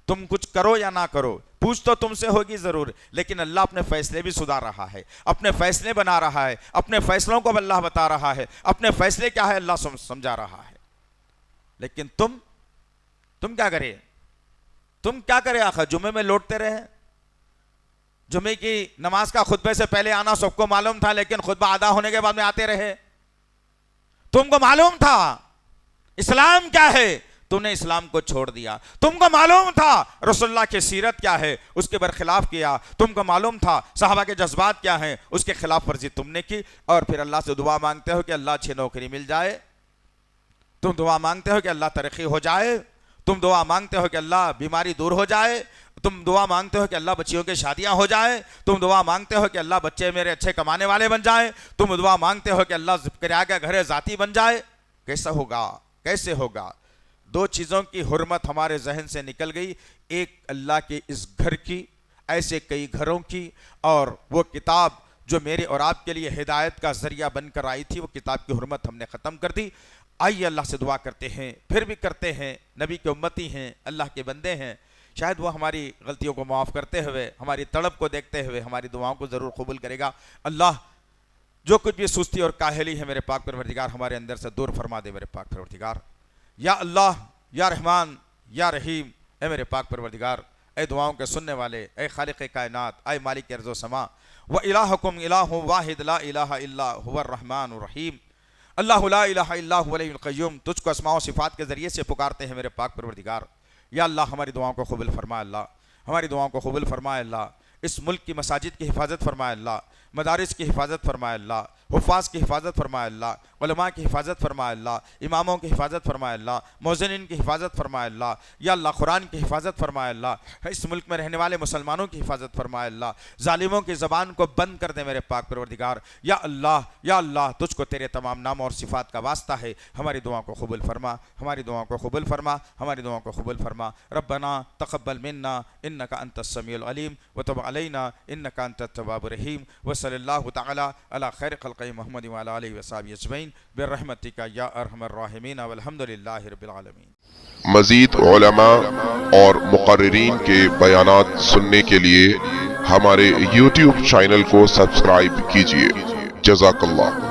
S3: तुम कुछ करो या ना करो, पूछ तो तुमसे होगी जरूर, लेकिन अल्लाह अपने फैसले भी सुधार रहा है, अपने फैसले बना रहा है, अपने फैसलों को अल्लाह बता रहा है, अपने फैसले क्या है अल्लाह समझा रहा है। लेकिन तुम क्या करे, तुम क्या करे आखिर, जुमे में लौटते रहे। जुमे की नमाज का खुतबे से पहले आना सबको मालूम था, लेकिन खुतबा आधा होने के बाद में आते रहे। तुमको मालूम था इस्लाम क्या है, तुमने इस्लाम को छोड़ दिया। तुमको मालूम था रसूलुल्लाह की सीरत क्या है, उसके बरखिलाफ किया। तुमको मालूम था सहाबा के जज्बात क्या हैं, उसके खिलाफ वर्जी तुमने की। और फिर अल्लाह से दुआ मांगते हो कि अल्लाह अच्छी नौकरी मिल जाए, तुम दुआ मांगते हो कि अल्लाह तरक्की हो जाए, तुम दुआ मांगते हो कि अल्लाह बीमारी दूर हो जाए, तुम दुआ मांगते हो कि अल्लाह बच्चियों की शादियां हो जाए, तुम दुआ मांगते हो कि अल्लाह बच्चे मेरे अच्छे कमाने वाले बन जाए, तुम दुआ मांगते हो कि अल्लाह ज़िक्रिया के घर जाती बन जाए। कैसा होगा, कैसे होगा। दो चीज़ों की हुर्मत हमारे जहन से निकल गई, एक अल्लाह के इस घर की, ऐसे कई घरों की, और वो किताब जो मेरे और आपके लिए हिदायत का जरिया बनकर आई थी, वो किताब की हुर्मत हमने ख़त्म कर दी। आइए अल्लाह से दुआ करते हैं, फिर भी करते हैं, नबी के उम्मती हैं, अल्लाह के बंदे हैं, शायद वो हमारी गलतियों को माफ़ करते हुए, हमारी तड़प को देखते हुए हमारी दुआओं को ज़रूर कबूल करेगा। अल्लाह जो कुछ भी सुस्ती और काहली है मेरे पाक परवरदिगार हमारे अंदर से दूर फरमा दे। मेरे पाक परवरदिगार, या अल्लाह, या रहमान, या रहीम, ए मेरे पाक परवरदिगार, ए दुआओं के सुनने वाले, ए खालिक कायनात, ए मालिक अर्ज़ व समा, व इलाहुकुम इलाहुन वाहिद ला इलाहा इल्ला हुवर रहमानुर रहीम, अल्लाहु ला इलाहा इल्ला हुवल हय्युल क़य्यूम। तुझको अस्मा व सिफ़ात के ज़रिए से पुकारते हैं मेरे पाक परवरदिगार। या अल्लाह हमारी दुआओं को कबूल फरमा, अल्लाह हमारी दुआओं को कबूल फरमाए, अल्लाह इस मुल्क की मसाजिद की हिफाजत फरमाए, अल्लाह मदारिस की हिफाजत फरमाए, अल्लाह हुफ़ाज़ की हिफाजत फरमाए, अल्लाह उलमा की हिफाजत फरमाए, अल्लाह इमामों की हिफाजत फरमाए, अल्लाह मुअज़्ज़िनीन की हिफाजत फरमाए, अल्लाह या अल्लाह कुरान की हिफाजत फरमाए, अल्लाह इस मुल्क में रहने वाले मुसलमानों की हिफाजत फरमाए, अल्लाह ज़ालिमों की ज़बान को बंद कर दे मेरे पाक परवरदिगार। या अल्लाह तुझको तेरे तमाम नाम और सिफ़ात का वास्ता है, हमारी दुआओं को कबूल फरमा, हमारी दुआओं को कबूल फरमा, हमारी दुआओं को कबूल फरमा। रब्बना तक़ब्बल मिन्ना इन्नका अंतस समीउल अलीम व तुब अलैना इन्नका अंतत तव्वाबुर रहीम व सल्लल्लाहु तआला अला खैर खल्क़ि मुहम्मद व अला आलिहि व सहाबिहि अजमईन बिर्रहमतिका या अरहमर राहिमीन वल्हम्दुलिल्लाहि रब्बिल आलमीन।
S4: मज़ीद उलमा और मुक़र्रिरीन के बयानात सुनने के लिए हमारे YouTube चैनल को सब्सक्राइब कीजिए। जज़ाकल्लाह।